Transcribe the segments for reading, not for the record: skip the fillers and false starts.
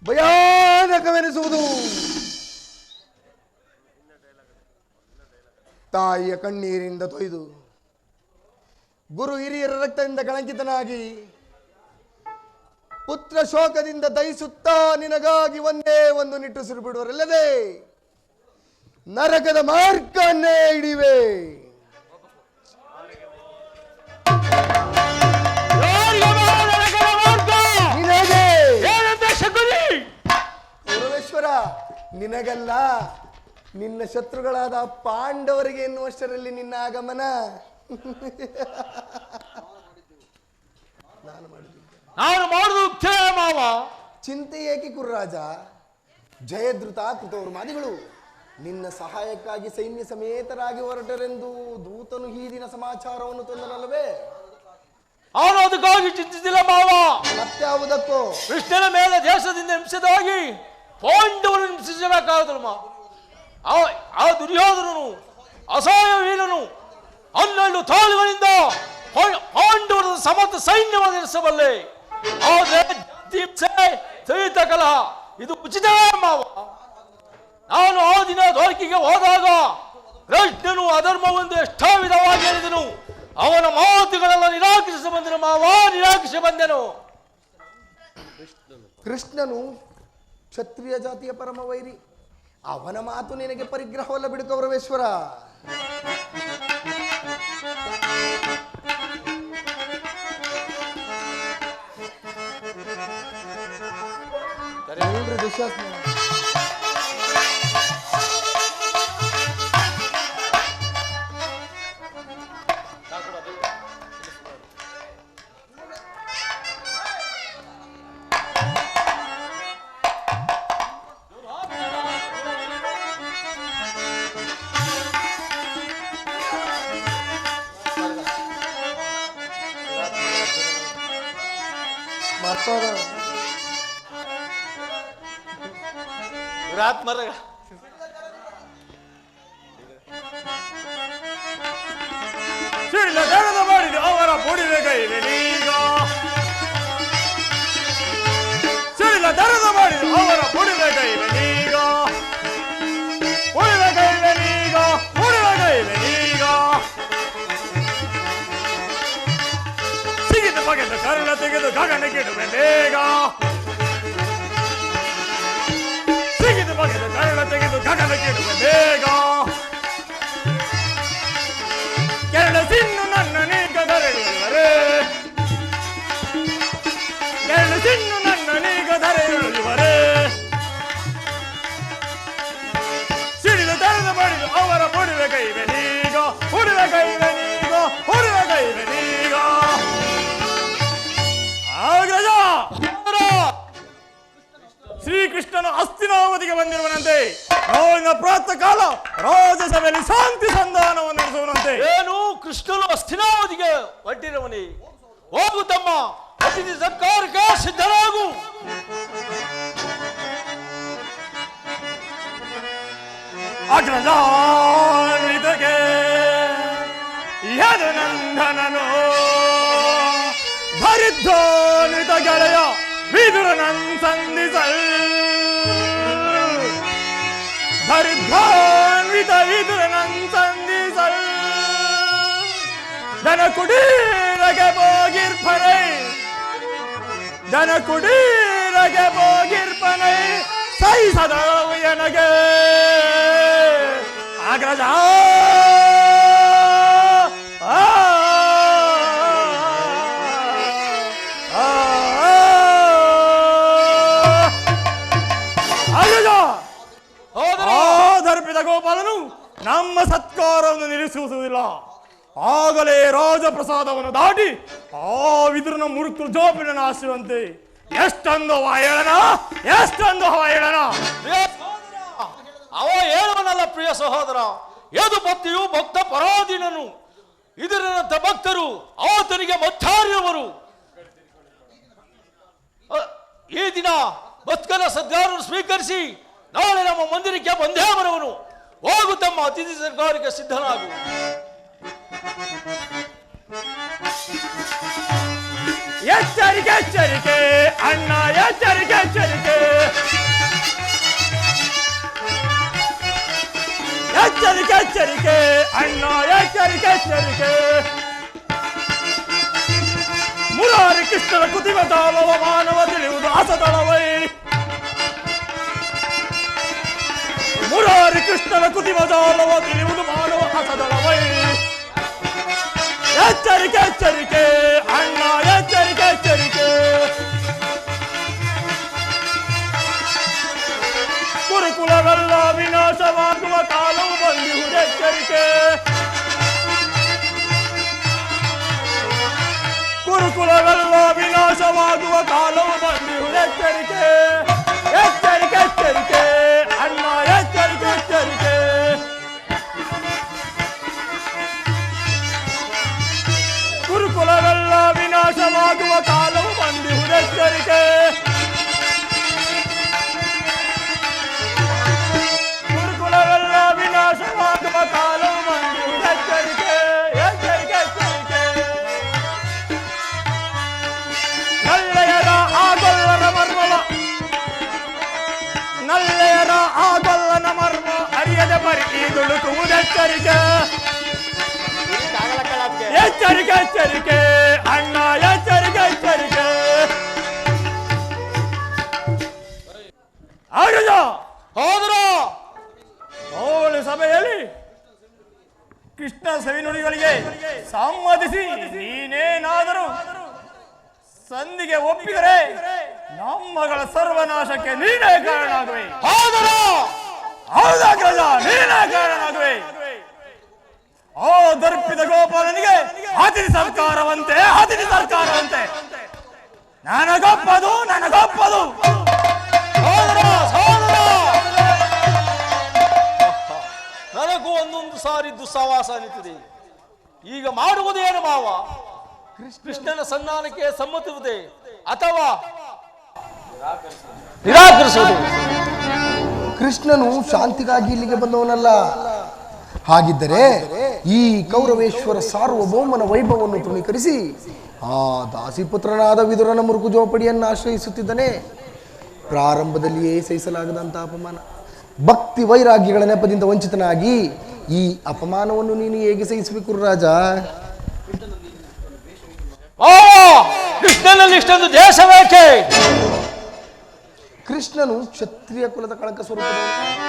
ಭಯಾನಕವೆನಿಸುವುದು. ತಾಯಿಯ ಕಣ್ಣೀರಿಂದ ತೊಯ್ದು ಗುರು ಹಿರಿಯರ ರಕ್ತದಿಂದ ಕಳಂಕಿತನಾಗಿ ಪುತ್ರ ಶೋಕದಿಂದ ದಯಿಸುತ್ತಾ ನಿನಗಾಗಿ ಒಂದೇ ಒಂದು ನಿಟ್ಟುಸಿರು ಬಿಡುವರಲ್ಲದೆ ನರಕದ ಮಾರ್ಗನ್ನೇ ಹಿಡಿವೆ. ಪರಮೇಶ್ವರ, ನಿನಗಲ್ಲ, ನಿನ್ನ ಶತ್ರುಗಳಾದ ಪಾಂಡವರಿಗೆ ಎನ್ನುವಷ್ಟರಲ್ಲಿ ನಿನ್ನ ಆಗಮನ. ನಾನು ಮಾಡುವುದು ಮಾವ. ಚಿಂತೆ ಏಕೆ ಕುರ್ರಾಜ? ಜಯದ್ರುತ ಕೃತವರು ಮಾದಿಗಳು ನಿನ್ನ ಸಹಾಯಕ್ಕಾಗಿ ಸೈನ್ಯ ಸಮೇತರಾಗಿ ಹೊರಟರೆಂದು ದೂತನು ಈ ದಿನ ಸಮಾಚಾರವನ್ನು ತಂದನಲ್ಲವೇ? ಅವನು ಅದಕ್ಕಾಗಿ ಚಿಂತಿಸಿಲ್ಲ ಮಾವ. ಮತ್ಯಾವುದಕ್ಕೋ? ಕೃಷ್ಣನ ಮೇಲೆ ದೇಶದಿಂದ ಹಿಂಸೆದಾಗಿ ಪಾಂಡವರು ಹಿಂಸಿಸಬೇಕಾದಳು ಮಾವ. ಆ ದುರ್ಯೋಧನನು ಅಸಹಾಯ ವೀರನು 12 ತಾಳುಗಳಿಂದ ಪಾಂಡವರ ಸಮರ್ಥ ಸೈನ್ಯವನ್ನು ಎನಿಸಬಲ್ಲೆ. ಸಹಿತ ಕಲಹ ಇದು ಉಚಿತವೇ ಮಾವ. ನಾನು ಆ ದಿನ ದ್ವಾರಕೆಗೆ ಹೋದಾಗ ಕೃಷ್ಣನು ಅಧರ್ಮವೆಂದು ಎಷ್ಟೋ ವಿಧವಾಗಿ ಹೇಳಿದನು. ಅವನ ಮಾತುಗಳೆಲ್ಲ ನಿರಾಕರಿಸಿ ಬಂದನು ಮಾವ, ನಿರಾಕರಿಸಿ ಬಂದೆನು. ಕೃಷ್ಣನು ಕ್ಷತ್ರಿಯ ಜಾತಿಯ ಪರಮ ವೈರಿ. ಅವನ ಮಾತು ನಿನಗೆ ಪರಿಗ್ರಹವಲ್ಲ ಬಿಡು ಕೌರವೇಶ್ವರ. ದುಶ್ಯಾಸನ ಮರಗ ಮಾಡಿದ ಅವರ ಬುಡಿದ ಕೈಲೀಗ ಸಿಡಿಲ ದರದ ಮಾಡಿದ ಅವರ ಬುಡಿದ ಕೈಲೀಗ ಉಳಿದ ಕೈಲೀಗ ಉಳಿದ ಕೈಲೀಗ ಸಿಗಿದ ಬಗೆದ ಕರ್ಣ ತೆಗೆದು ಗಗನ ಕೆಡುವೆ ಬೇಗ. ಕರ್ಣ ತೆಗೆದು ಗಗನ ಕೆಡುವೆ ಬೇಗ. ಕೆರಳ ಸಿನ್ನು ನನ್ನ ನೀಗ ಧರೆಯುವರೆ, ಕೆರಳ ಸಿನ್ನು ನನ್ನ ನೀಗ ಧರೆಯುವರೆ. ಸಿಡಿದು ತರದ ಮಾಡಿದು ಅವರ ಬುಡಿವೆ ಕೈವೆ ನೀಗ, ಬುಡಿವೆ ಕೈವೆ ನೀಗ, ಬುಡಿವೆ ಕೈವೆ ನೀಗ. ಆಗ್ರಜ ಶ್ರೀಕೃಷ್ಣನು ಹಸ್ತಿನಾವತಿಗೆ ಬಂದಿರುವನಂತೆ. ನಾಳಿನ ಪ್ರಾತಃ ಕಾಲ ರಾಜಸಭೆಯಲ್ಲಿ ಶಾಂತಿ ಸಂಧಾನವನ್ನು ನಡೆಸುವನಂತೆ. ಏನು ಕೃಷ್ಣನು ಹಸ್ತಿನಾವತಿಗೆ ಹೊರಟಿರುವನೇ? ಹೋಗು ತಮ್ಮ, ಅತಿಥಿ ಸರ್ಕಾರಕ್ಕೆ ಸಿದ್ಧರಾಗು. ಅಗ್ರಜಾನ್ವಿತಗೆ ಯದುನಂದನನು ಭರಿದ್ವಾನ್ವಿತ ಗೆಳೆಯ ವಿದುರನನ್ ಸಂಧಿಸಲ್. ಭರಿದ್ವಾನ್ವಿತ ವಿದುರನನ್ ಸಂಧಿಸಲ್. ಜನ ಕುಡೀರಗೆ ಹೋಗಿರ್ಪನೈ, ಜನ ಕುಡೀರಗೆ ಹೋಗಿರ್ಪನೈ ಸಹಿಸದವು ಎನಗೆ. ಅಗ್ರಜ ಗೋಪಾಲನು ನಮ್ಮ ಸತ್ಕಾರವನ್ನು ನಿಲ್ಲಿಸುವುದಿಲ್ಲ. ಆಗಲೇ ರಾಜಪ್ರಸಾದವನ್ನು ದಾಟಿ ಆ ವಿದುರನ ಮುರುಕು ಜೋಪಿನ ಆಶಿರುವಂತೆ. ಎಷ್ಟೊಂದು ಹೇಳನ, ಎಷ್ಟೊಂದು ಹೇಳನ. ಅವ ಹೇಳುವನಲ್ಲ ಪ್ರಿಯ ಸಹೋದರ, ಯದು ಭಕ್ತಿಯು ಭಕ್ತ ಪರಾಧೀನನು. ಇದರಂತ ಭಕ್ತರು ಆತನಿಗೆ ಮಧ್ಯಾರಿಯವರು. ಈ ದಿನ ಭಕ್ತರ ಸದ್ಗಾರನ್ನು ಸ್ವೀಕರಿಸಿ ನಾಳೆ ನಮ್ಮ ಮಂದಿರಕ್ಕೆ ಬಂದೇ ಬರುವನು. ಹೋಗು ತಮ್ಮ, ಅತಿಥಿ ಸರ್ಕಾರಕ್ಕೆ ಸಿದ್ಧನಾಗು. ಎಚ್ಚರಿಕೆ ಎಚ್ಚರಿಕೆ ಅಣ್ಣ ಎಚ್ಚರಿಕೆ ಎಚ್ಚರಿಕೆ ಎಚ್ಚರಿಕೆ ಎಚ್ಚರಿಕೆ ಅಣ್ಣ ಎಚ್ಚರಿಕೆ ಎಚ್ಚರಿಕೆ ಮುರಾರಿ ಕೃಷ್ಣನ ಕುತಿಮತಾಲವ ಮಾನವ ತಿಳಿಯುವುದು ಅಸದಳವೈ ಮುರಾರಿ ಕೃಷ್ಣನ ಕುತಿಮತಾಲವ ತಿಳಿಯುವುದು ಮಾನವ ಅಸದಳವೈ ಎಚ್ಚರಿಕೆ ಎಚ್ಚರಿಕೆ ಅಣ್ಣ ಎಚ್ಚರಿಕೆ ಎಚ್ಚರಿಕೆ ಗುರುಕುಲವೆಲ್ಲ ವಿನಾಶವಾಗುವ ಕಾಲವು ಬಂದಿರುವುದು ಎಚ್ಚರಿಕೆ ಗುರುಕುಲವೆಲ್ಲ ವಿನಾಶವಾಗುವ ಕಾಲವು ಬಂದಿರುವುದು ಎಚ್ಚರಿಕೆ ಎಚ್ಚರಿಕೆ ಎಚ್ಚರಿಕೆ ಅಣ್ಣ ಎಚ್ಚರಿಕೆ ಎಚ್ಚರಿಕೆ ಗುರುಕುಲವೆಲ್ಲ ವಿನಾಶವಾಗುವ ಕಾಲವು ಬಂದಿರುವುದು ಎಚ್ಚರಿಕೆ ಗುರುಕುಲವೆಲ್ಲ ವಿನಾಶವಾಗುವ ಕಾಲವು ಬಂದಿರುವುದು ಎಚ್ಚರಿಕೆ ಎಚ್ಚರಿಕೆ ಎಚ್ಚರಿಕೆ ನಲ್ಲೆಯರ ಆಗೊಲ್ಲರ ಮರ್ಮವ ನಲ್ಲೆಯರ ಆಗೊಲ್ಲನ ಮರ್ಮ ಅರಿಯದ ಬರಿ ದುಡುಕುವುದು ಎಚ್ಚರಿಕೆ ಎಚ್ಚರಿಕೆ ಎಚ್ಚರಿಕೆ ಅಣ್ಣ ಎಚ್ಚರಿಕೆ ಎಚ್ಚರಿಕೆ ಆಡುದ ಹೋದರು ಅವಳ ಸಭೆಯಲ್ಲಿ ಕೃಷ್ಣ ಸವಿನುಡಿಗಳಿಗೆ ಸಮ್ಮತಿಸಿ ನೀನೇನಾದರೂ ಸಂಧಿಗೆ ಒಪ್ಪಿದರೆ ನಮ್ಮಗಳ ಸರ್ವನಾಶಕ್ಕೆ ನೀನೇ ಕಾರಣಾಗುವೆ ಹೋದರು ಹೌದಾಗ್ರಜ ನೀನೇ ಕಾರಣಾಗುವೆ ಓ ದರ್ಪಿತ ಗೋಪಾಲನಿಗೆ ಅತಿಥಿ ಸರ್ಕಾರವಂತೆ ಅತಿಥಿ ಸರ್ಕಾರವಂತೆ ನನಗೊಪ್ಪದು ನನಗೊಪ್ಪದು ನನಗೂ ಒಂದೊಂದು ಸಾರಿ ದುಸ್ಸವಾಸ ಅನಿಸುತ್ತದೆ. ಈಗ ಮಾಡುವುದೇನು ಮಾವ? ಕೃಷ್ಣನ ಸನ್ಮಾನಕ್ಕೆ ಸಮ್ಮತಿಸುವುದೇ ಅಥವಾ ನಿರಾಕರಿಸುವುದು? ಕೃಷ್ಣನು ಶಾಂತಿಗಾಗಿ ಇಲ್ಲಿಗೆ ಬಂದವನಲ್ಲ. ಹಾಗಿದ್ದರೆ ಈ ಕೌರವೇಶ್ವರ ಸಾರ್ವಭೌಮನ ವೈಭವವನ್ನು ತೃಣೀಕರಿಸಿ ಆ ದಾಸಿಪುತ್ರನಾದ ವಿದುರನ ಮುರುಕು ಜೋಪಡಿಯನ್ನು ಆಶ್ರಯಿಸುತ್ತಿದ್ದನೆ. ಪ್ರಾರಂಭದಲ್ಲಿಯೇ ಸಹಿಸಲಾಗದಂತಹ ಅಪಮಾನ, ಭಕ್ತಿ ವೈರಾಗ್ಯಗಳ ನೆಪದಿಂದ ವಂಚಿತನಾಗಿ ಈ ಅಪಮಾನವನ್ನು ನೀನು ಹೇಗೆ ಸಹಿಸಬೇಕು ರಾಜ? ಕೃಷ್ಣನಲ್ಲಿ ಇಷ್ಟೊಂದು ದೇಶವೇಕೆ? ಕೃಷ್ಣನು ಕ್ಷತ್ರಿಯ ಕುಲದ ಕಳಕ ಸ್ವರೂಪದವನು.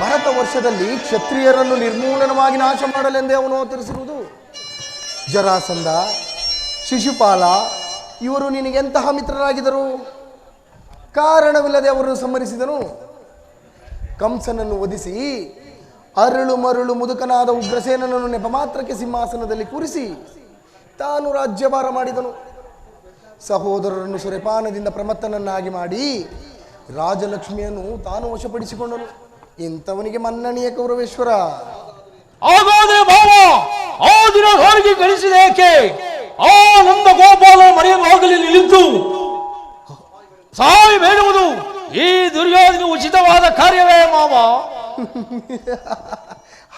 ಭರತ ವರ್ಷದಲ್ಲಿ ಕ್ಷತ್ರಿಯರನ್ನು ನಿರ್ಮೂಲನವಾಗಿ ನಾಶ ಮಾಡಲೆಂದೇ ಅವನು ಅವತರಿಸಿರುವುದು. ಜರಾಸಂಧ, ಶಿಶುಪಾಲ ಇವರು ನಿನಗೆಂತಹ ಮಿತ್ರರಾಗಿದ್ದರು? ಕಾರಣವಿಲ್ಲದೆ ಅವರನ್ನು ಸಂಹರಿಸಿದನು. ಕಂಸನನ್ನು ವಧಿಸಿ ಅರಳು ಮರಳು ಮುದುಕನಾದ ಉಗ್ರಸೇನನನ್ನು ನೆಪ ಮಾತ್ರಕ್ಕೆ ಸಿಂಹಾಸನದಲ್ಲಿ ಕೂರಿಸಿ ತಾನು ರಾಜ್ಯಭಾರ ಮಾಡಿದನು. ಸಹೋದರರನ್ನು ಸುರೆಪಾನದಿಂದ ಪ್ರಮತ್ತನನ್ನಾಗಿ ಮಾಡಿ ರಾಜಲಕ್ಷ್ಮಿಯನ್ನು ತಾನು ವಶಪಡಿಸಿಕೊಂಡನು. ಇಂಥವನಿಗೆ ಮನ್ನಣೆಯ ಕೌರವೇಶ್ವರ. ಹಾಗಾದ್ರೆ ಭಾವ ಆ ದಿನ ಹೋಳಿಗೆ ಗಳಿಸಿದ ಏಕೆ? ಆ ನಂದ ಗೋಪಾಲ ಮರೆಯನ್ನು ಹೋಗಲಿ ನಿಲ್ಲಿದ್ದು ಸಾಯಿ ಬೇಡುವುದು ಈ ದುರ್ಯೋಧನ ಉಚಿತವಾದ ಕಾರ್ಯವೇ ಮಾವ?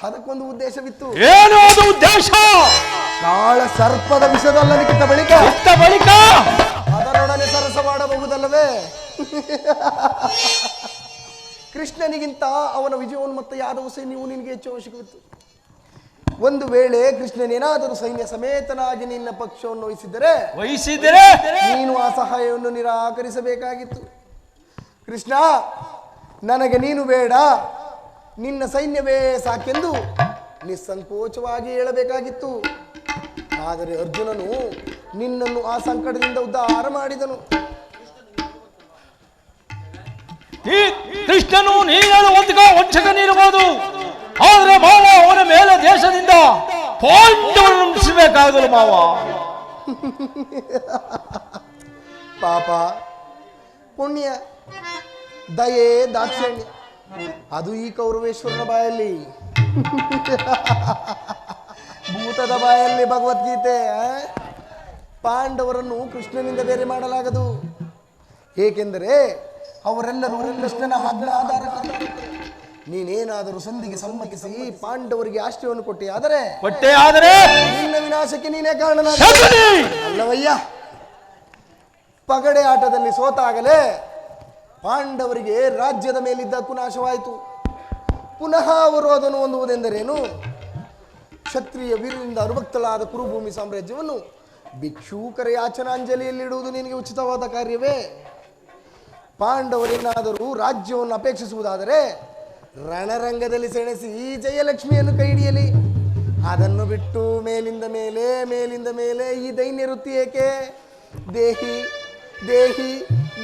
ಅದಕ್ಕೊಂದು ಉದ್ದೇಶವಿತ್ತು. ಏನು ಅದು ಉದ್ದೇಶ? ಕಾಳ ಸರ್ಪದ ವಿಷದಲ್ಲದೆ ಕಿತ್ತ ಬಳಿಕ ಅದರೊಡನೆ ಸರಸ ಮಾಡಬಹುದಲ್ಲವೇ? ಕೃಷ್ಣನಿಗಿಂತ ಅವನ ವಿಜಯೋನ್ಮತ್ತ ಯಾದವ ಸೈನ್ಯವು ನಿನಗೆ ಹೆಚ್ಚು ಅವಶ್ಯಕವಿತ್ತು. ಒಂದು ವೇಳೆ ಕೃಷ್ಣನೇನಾದರೂ ಸೈನ್ಯ ಸಮೇತನಾಗಿ ನಿನ್ನ ಪಕ್ಷವನ್ನು ವಹಿಸಿದ್ದರೆ ನೀನು ಆ ಸಹಾಯವನ್ನು ನಿರಾಕರಿಸಬೇಕಾಗಿತ್ತು. ಕೃಷ್ಣ, ನನಗೆ ನೀನು ಬೇಡ, ನಿನ್ನ ಸೈನ್ಯವೇ ಸಾಕೆಂದು ನಿಸ್ಸಂಕೋಚವಾಗಿ ಹೇಳಬೇಕಾಗಿತ್ತು. ಆದರೆ ಅರ್ಜುನನು ನಿನ್ನನ್ನು ಆ ಸಂಕಟದಿಂದ ಉದ್ಧಾರ ಮಾಡಿದನು. ಕೃಷ್ಣನು ನೀನು ವಂಚಕನಿರಬಹುದು, ಆದರೆ ಮಾವ ಅವನ ಮೇಲೆ ದೇಶದಿಂದ ಪಾಂಡವರನ್ನು ಮುಗಿಸಬೇಕಾಗಲು ಮಾವ. ಪಾಪ, ಪುಣ್ಯ, ದಯೆ, ದಾಕ್ಷಿಣ್ಯ ಅದು ಈ ಕೌರವೇಶ್ವರನ ಬಾಯಲ್ಲಿ. ಭೂತದ ಬಾಯಲ್ಲಿ ಭಗವದ್ಗೀತೆ. ಪಾಂಡವರನ್ನು ಕೃಷ್ಣನಿಂದ ಬೇರೆ ಮಾಡಲಾಗದು. ಏಕೆಂದರೆ ಅವರೆಲ್ಲರೂ ಕೃಷ್ಣನ ಆಧಾರ. ನೀನೇನಾದರೂ ಸಂಧಿಗೆ ಸಮ್ಮತಿಸಿ ಪಾಂಡವರಿಗೆ ಆಶ್ರಯವನ್ನು ಕೊಟ್ಟೆ ಆದರೆ ನಿನ್ನ ವಿನಾಶಕ್ಕೆ ನೀನೇ ಕಾರಣನಾದ ಅಲ್ಲವಯ್ಯ. ಪಗಡೆ ಆಟದಲ್ಲಿ ಸೋತಾಗಲೇ ಪಾಂಡವರಿಗೆ ರಾಜ್ಯದ ಮೇಲಿದ್ದ ಹಕ್ಕು ನಾಶವಾಯಿತು. ಪುನಃ ಅವರು ಅದನ್ನು ಹೊಂದುವುದೆಂದರೇನು? ಕ್ಷತ್ರಿಯ ವೀರರಿಂದ ಅನುಭಕ್ತಳಾದ ಕುರುಭೂಮಿ ಸಾಮ್ರಾಜ್ಯವನ್ನು ಭಿಕ್ಷುಕರ ಯಾಚನಾಂಜಲಿಯಲ್ಲಿಡುವುದು ನಿನಗೆ ಉಚಿತವಾದ ಕಾರ್ಯವೇ? ಪಾಂಡವರೇನಾದರೂ ರಾಜ್ಯವನ್ನು ಅಪೇಕ್ಷಿಸುವುದಾದರೆ ರಣರಂಗದಲ್ಲಿ ಸೆಣಸಿ ಜಯಲಕ್ಷ್ಮಿಯನ್ನು ಕೈ ಹಿಡಿಯಲಿ. ಅದನ್ನು ಬಿಟ್ಟು ಮೇಲಿಂದ ಮೇಲೆ ಈ ದೈನ್ಯ ವೃತ್ತಿ ಏಕೆ? ದೇಹಿ ದೇಹಿ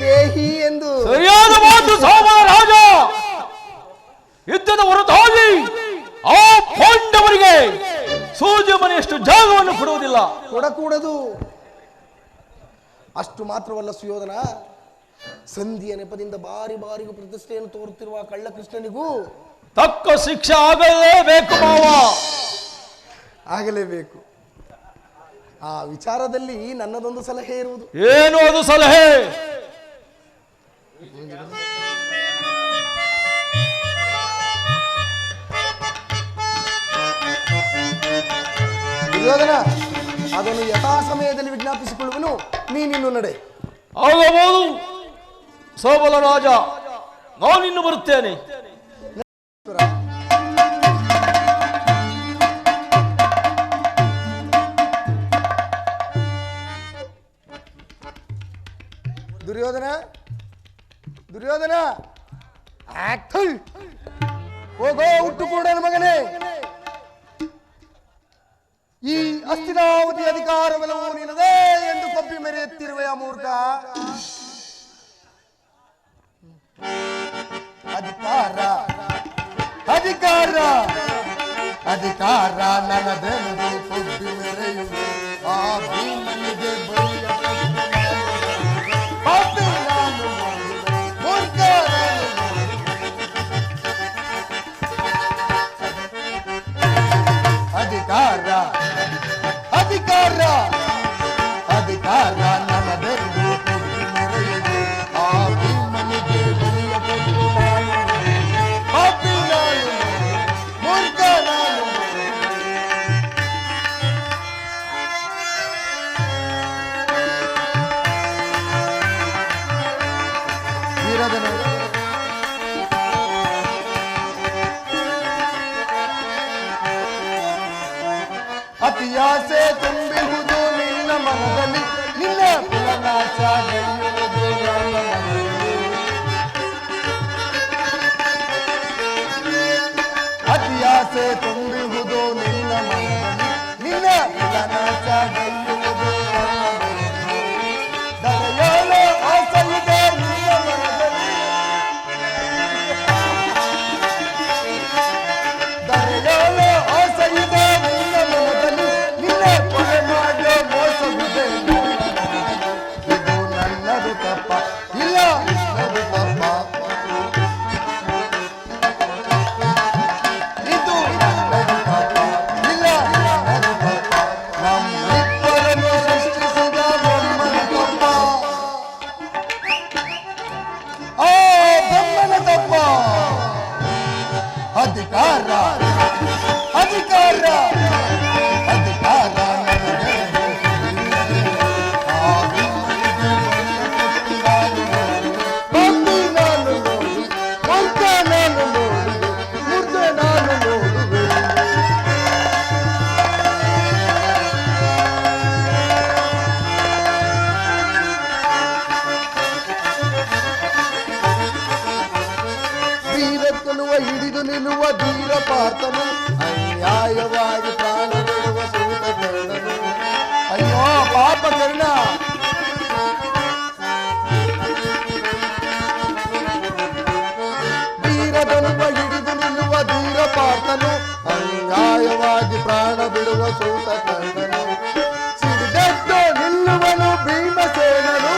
ದೇಹಿ ಎಂದು ಸರಿಯಾದ ಮಾತು ರಾಜ. ಯುದ್ಧದ ಹೊರತಾಗಿ ಆ ಪಾಂಡವರಿಗೆ ಸೂರ್ಯ ಮನೆಯಷ್ಟು ಜಾಗವನ್ನು ಕೊಡುವುದಿಲ್ಲ, ಕೊಡಕೂಡದು. ಅಷ್ಟು ಮಾತ್ರವಲ್ಲ ಸುಯೋಧನ, ಸಂಧಿಯ ನೆಪದಿಂದ ಬಾರಿಗೂ ಪ್ರತಿಷ್ಠೆಯನ್ನು ತೋರುತ್ತಿರುವ ಕಳ್ಳ ಕೃಷ್ಣನಿಗೂ ತಕ್ಕ ಶಿಕ್ಷೆ ಆಗಲೇಬೇಕು ಮಾವ, ಆಗಲೇಬೇಕು. ಆ ವಿಚಾರದಲ್ಲಿ ನನ್ನದೊಂದು ಸಲಹೆ ಇರುವುದು. ಏನು ಅದು ಸಲಹೆ? ದುರ್ಯೋಧನ, ಅದನ್ನು ಯಥಾ ಸಮಯದಲ್ಲಿ ವಿಜ್ಞಾಪಿಸಿಕೊಳ್ಳುವನು. ನೀನಿನ್ನು ನಡೆ. ಆಗಬಹುದು ಸೋಬಲ ರಾಜ, ನಾನಿನ್ನು ಬರುತ್ತೇನೆ. ದುರ್ಯೋಧನ, ದುರ್ಯೋಧನ, ಹೋಗೋ ಹುಟ್ಟು ಕೂಡ ಮಗನೇ. ಈ ಹಸ್ತಿನಾವತಿ ಅಧಿಕಾರವೆಲ್ಲವೂ ನಿನ್ನದೇ ಎಂದು ಕೊಪ್ಪಿ ಮೆರೆಯುತ್ತಿರುವ ಮೂರ್ಖ. ಅಧಿಕಾರ ಅಧಿಕಾರ ಅಧಿಕಾರ ನನ್ನದೆಂದು ಕೊಪ್ಪಿ ಮೆರೆಯುವೆ ಆ ಭೀಮನಿಗೆ ಬಲಿಯ ಅಧಿಕಾರ ಅಧಿಕಾರ ಅಧಿಕಾರ ನನ್ನದೆಂದು ಕೊಪ್ಪಿ ಮೆರೆಯುವೆ ಆ ಭೀಮನಿಗೆ ಬಲಿಯ ಕೊಟ್ಟು ನಾನು ಪಾಪಿ ನಾನು ಮೂರ್ಖ ನಾನು. ವೀರದನು ಅತಿಯಾಸೆ ತುಂಬಿರುವುದು ನಿನ್ನ ಮನದಲ್ಲಿ, ನಿನ್ನ ಕುಲನಾಶ ನಡೆಯುವುದು ನನ್ನ ಮನದಲ್ಲಿ. ಅತಿಯಾಸೆ ತುಂಬಿರುವುದು ನಿನ್ನ ಮನದಲ್ಲಿ, ನಿನ್ನ ಕುಲನಾಶ ನಡೆಯುವುದು ನನ್ನ ಮನದಲ್ಲಿ. ದರೆಯೋಳು ಆಸೆಯಿದೆ ನಿನ್ನ ಮನದಲ್ಲಿ, ದರೆಯೋಳು ಆಸೆಯಿದೆ ನಿನ್ನ ಮನದಲ್ಲಿ, ನಿನ್ನ ಕೊಲೆ ಮಾಡೋ ಮೋಸವಿದೆ. ಇದು ನನ್ನದು ತಪ್ಪ ಇಲ್ಲ, ನನ್ನದು ತಪ್ಪ, ಇದು ನನ್ನದು ತಪ್ಪ ಇಲ್ಲ, ನನ್ನದು ತಪ್ಪ. ನಮ್ಮಿಬ್ಬರನ್ನು ಸೃಷ್ಟಿಸಿದ ಬ್ರಹ್ಮನ ತಪ್ಪ, ಆ ಬ್ರಹ್ಮನ ತಪ್ಪ. ಅಧಿಕಾರ ಅಧಿಕಾರ ಅಧಿಕಾರ ನನ್ನದೆಂದು ಆ ಭೀಮನಿಗೆ ಬಲಿಯ ಕೊಟ್ಟು ನಾನು ಪಾಪಿ ನಾನು ನೋಡಿ, ಮೂರ್ಖ ನಾನು ನೋಡಿ, ಮೂರ್ಖ ನಾನು ನೋಡುವೆ. ವೀರತ್ವನುವ ಹಿಡಿದು ನಿಲ್ಲುವ ಧೀರ ಪಾರ್ಥನು, ಅನ್ಯಾಯವಾಗಿ ಪ್ರಾಣ ಬಿಡುವ ಸೂತ ಕರ್ಣನು. ಅಯ್ಯೋ ಪಾಪ ಕರ್ಣ, ವೀರಧನುವ ಹಿಡಿದು ನಿಲ್ಲುವ ಧೀರ ಪಾರ್ಥನು, ಅನ್ಯಾಯವಾಗಿ ಪ್ರಾಣ ಬಿಡುವ ಸೂತ ಕರ್ಣನು. ಸಿಡಿದಟ್ಟು ನಿಲ್ಲುವನು ಭೀಮಸೇನನು,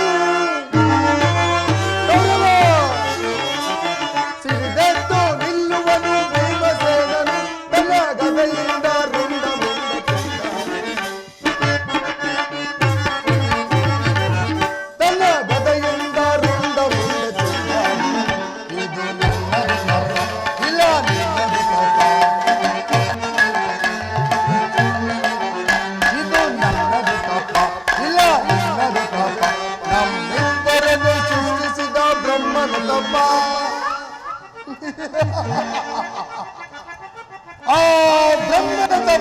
ಸಿಡಿದಟ್ಟು ನಿಲ್ಲುವನು ಭೀಮಸೇನನು. ತನ್ನ ಗದೆಯಿಂದ ರುಂಡ ಮುಂಡ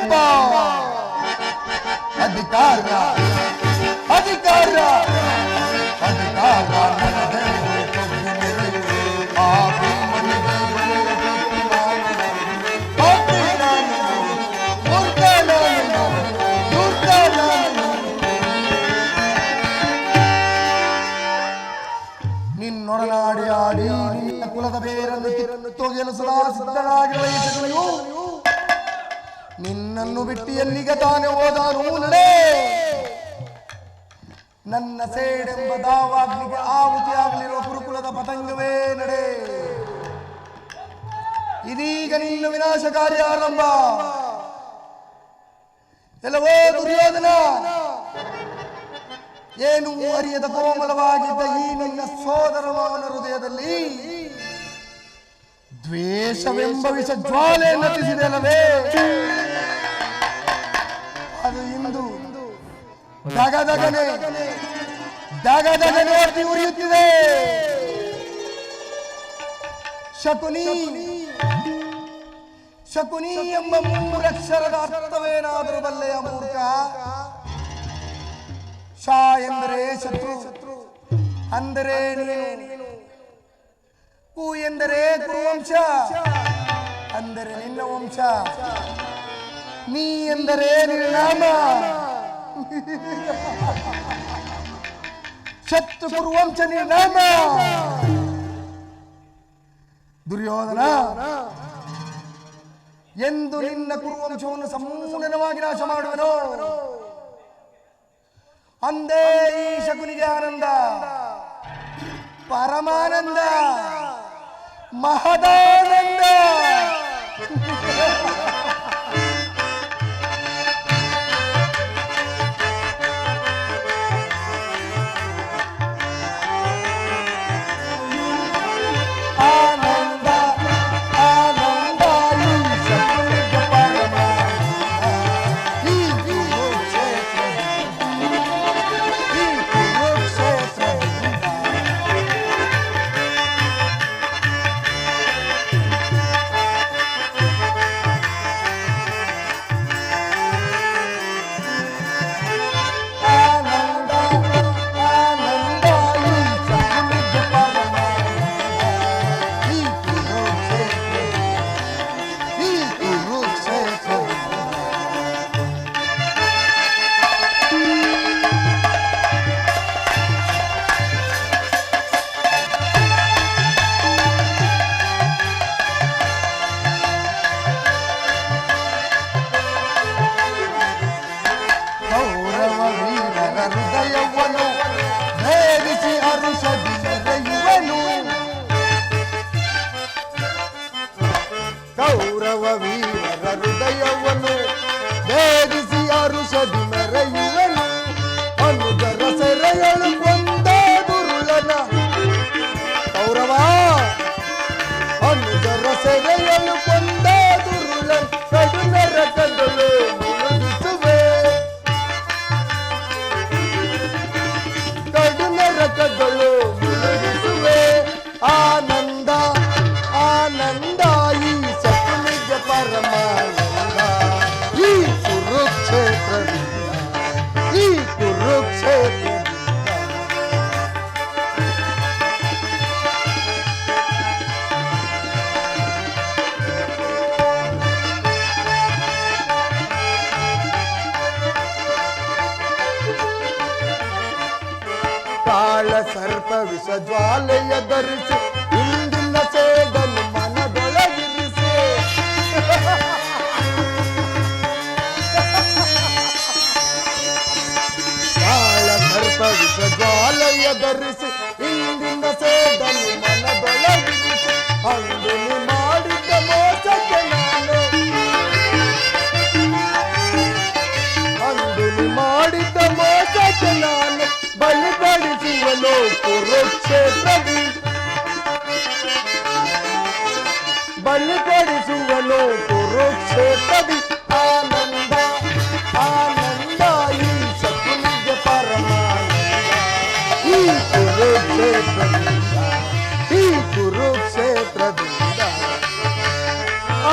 ಎಂಬ ಅಧಿಕಾರ ಅಧಿಕಾರ ಅಧಿಕಾರ ನನ್ನದೇ ಕೊಬ್ಬಿ ಮೆರೆಯುವೆ. ಆ ಭೂಮಿ ನಿನ್ನೊಡನಾಡಿ ಆಡಿ ನಿನ್ನ ಕುಲದ ಬೇರನ್ನು ಕಿತ್ತೊಗೆಯಲು ಸದಾ ಸಿದ್ಧರಾಗಿರುವ ಈ ಶಕುನಿಯು ನಿನ್ನನ್ನು ಬಿಟ್ಟು ಎಲ್ಲಿಗೆ ತಾನೇ ಹೋದಾನು ನಡೆ. ನನ್ನ ಸೇಡೆಂಬ ದಾವಾಗ್ನಿಗೆ ಆಹುತಿಯಾಗಲಿರುವ ಕುರುಕುಲದ ಪತಂಗವೇ ನಡೆ. ಇದೀಗ ನಿನ್ನ ವಿನಾಶ ಕಾರ್ಯ ಆರಂಭ. ಎಲ್ಲವೋ ದುರ್ಯೋಧನ, ಏನು ಅರಿಯದ ಕೋಮಲವಾಗಿದ್ದ ಈ ನಿನ್ನ ಸೋದರ ಮಾವನ ಹೃದಯದಲ್ಲಿ ದ್ವೇಷವೆಂಬ ವಿಷ ಜ್ವಾಲೆ ನಟಿಸಿದೆಯಲ್ಲವೇ, ಅದು ಇಂದು ದಗದಗನೆ ದಗದಗನೆ ಅತಿ ಉರಿಯುತ್ತಿದೆ. ಶಕುನಿ ಶಕುನಿ ಎಂಬ ಮೂರಕ್ಷರದ ಅರ್ಥವೇನಾದರೂ ಬಲ್ಲೆಯ ಮೂರ್ಖ? ಶಾ ಎಂದರೆ ಶತ್ರು ಅಂದರೆ ನೀನು, ಕು ಎಂದರೆ ಕುರುವಂಶ ಅಂದರೆ ನಿನ್ನ ವಂಶ, ನೀ ಎಂದರೆ ನಿರ್ನಾಮ. ಶತ್ರು ಕುರುವಂಶ ನಿರ್ನಾಮ. ದುರ್ಯೋಧನ, ಎಂದು ನಿನ್ನ ಕುರುವಂಶವನ್ನು ಸಂಪೂರ್ಣವಾಗಿ ನಾಶ ಮಾಡುವನು ಅಂದೇ ಈ ಶಕುನಿಗೆ ಆನಂದ, ಪರಮಾನಂದ, ಮಹದಾನಂದ. ಕೌರವ ವೀರರ ಹೃದಯವನ್ನು ಭೇದಿಸಿ ಅರುಷದಿ ಮೆರೆಯುವನು. ಅನುಜರ ಸೆರೆಯಳು ಕೊಂದ ದುರುಳನ ಕೌರವ, ಅನುಜರ ಸೆರೆಯಳು ಕೊಂದ ದುರುಳನ ಕಡುನರ ಕಡಲು ಮುಳುಗಿಸುವೆ. ಕಡುನರ ಕಡಲು ಮುಳುಗಿಸುವೆ. ಆನಂದ ಆನಂದ ಈ ಶಕುನಿಗೆ ಪರಮಾನಂದ. ಈ ಕುರುಕ್ಷೇತ್ರದಿಂದ ಈ ಕುರುಕ್ಷೇತ್ರದಿಂದ ಕಾಳ ಸರ್ಪ ವಿಷ ಜ್ವಾಲೆಯ ಧರಿಸಿ ಇಂದಿನ ಸೇಡನ್ನು ಮನದೊಳಗಿರಿಸಿ. ಕಾಳ ಸರ್ಪ ವಿಷ ಜ್ವಾಲೆಯ ಧರಿಸಿ ಇಂದಿನ ಸೇಡನ್ನು ಮನದೊಳಗಿರಿಸಿ. ಅಂದು ನೀ ಮಾಡಿದ್ದ ಮೋಸಕ್ಕೆ ನಾನು, ಅಂದು ನೀ ಮಾಡಿದ್ದ ಮೋಸಕ್ಕೆ ನಾನು ಬಲಿಪಡಿಸುವನು ಕುರುಕ್ಷೇತ್ರದಿ. ಬಲಿಪಡಿಸುವನು ಕುರುಕ್ಷೇತ್ರದಿ. ಆನಂದ ಆನಂದ ಈ ಶಕುನಿಗೆ ಪರಮಾನಂದ. ಈ ಕುರುಕ್ಷೇತ್ರದಿಂದ ಈ ಕುರುಕ್ಷೇತ್ರದಿಂದ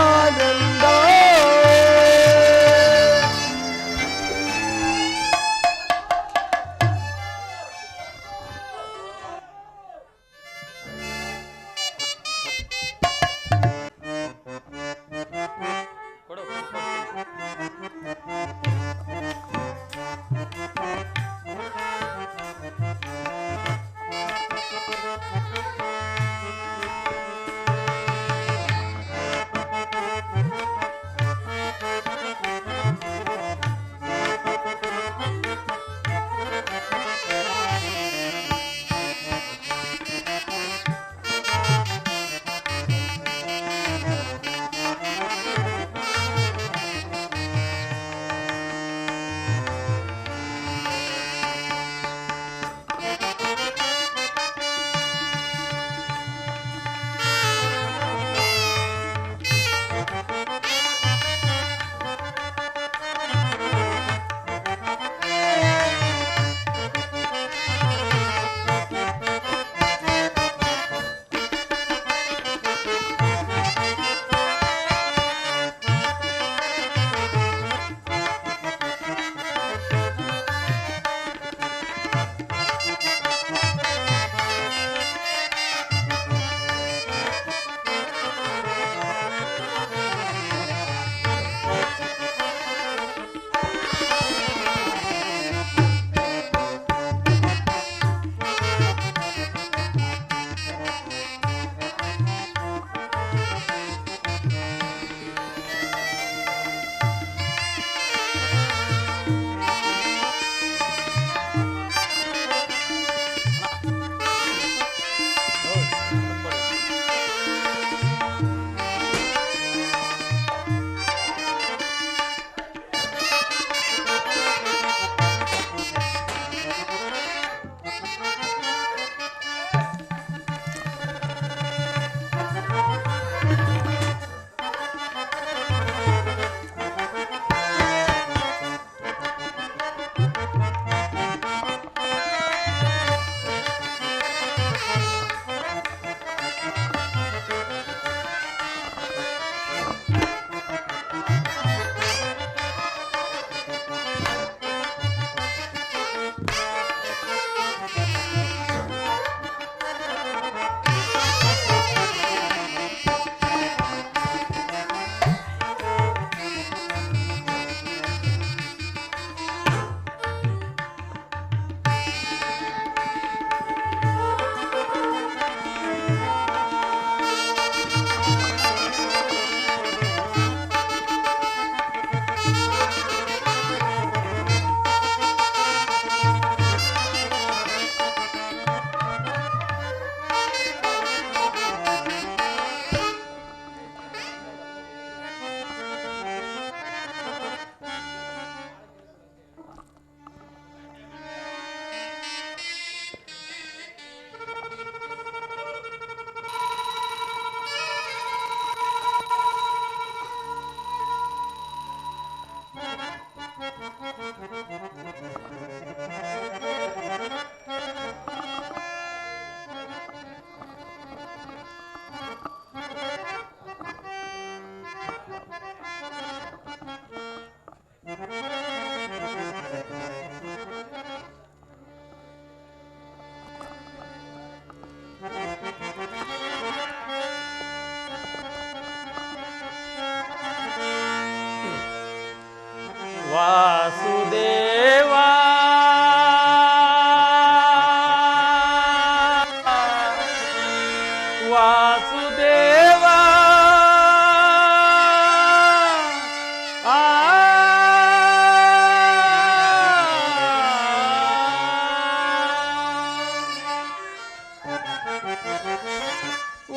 ಆನಂದ.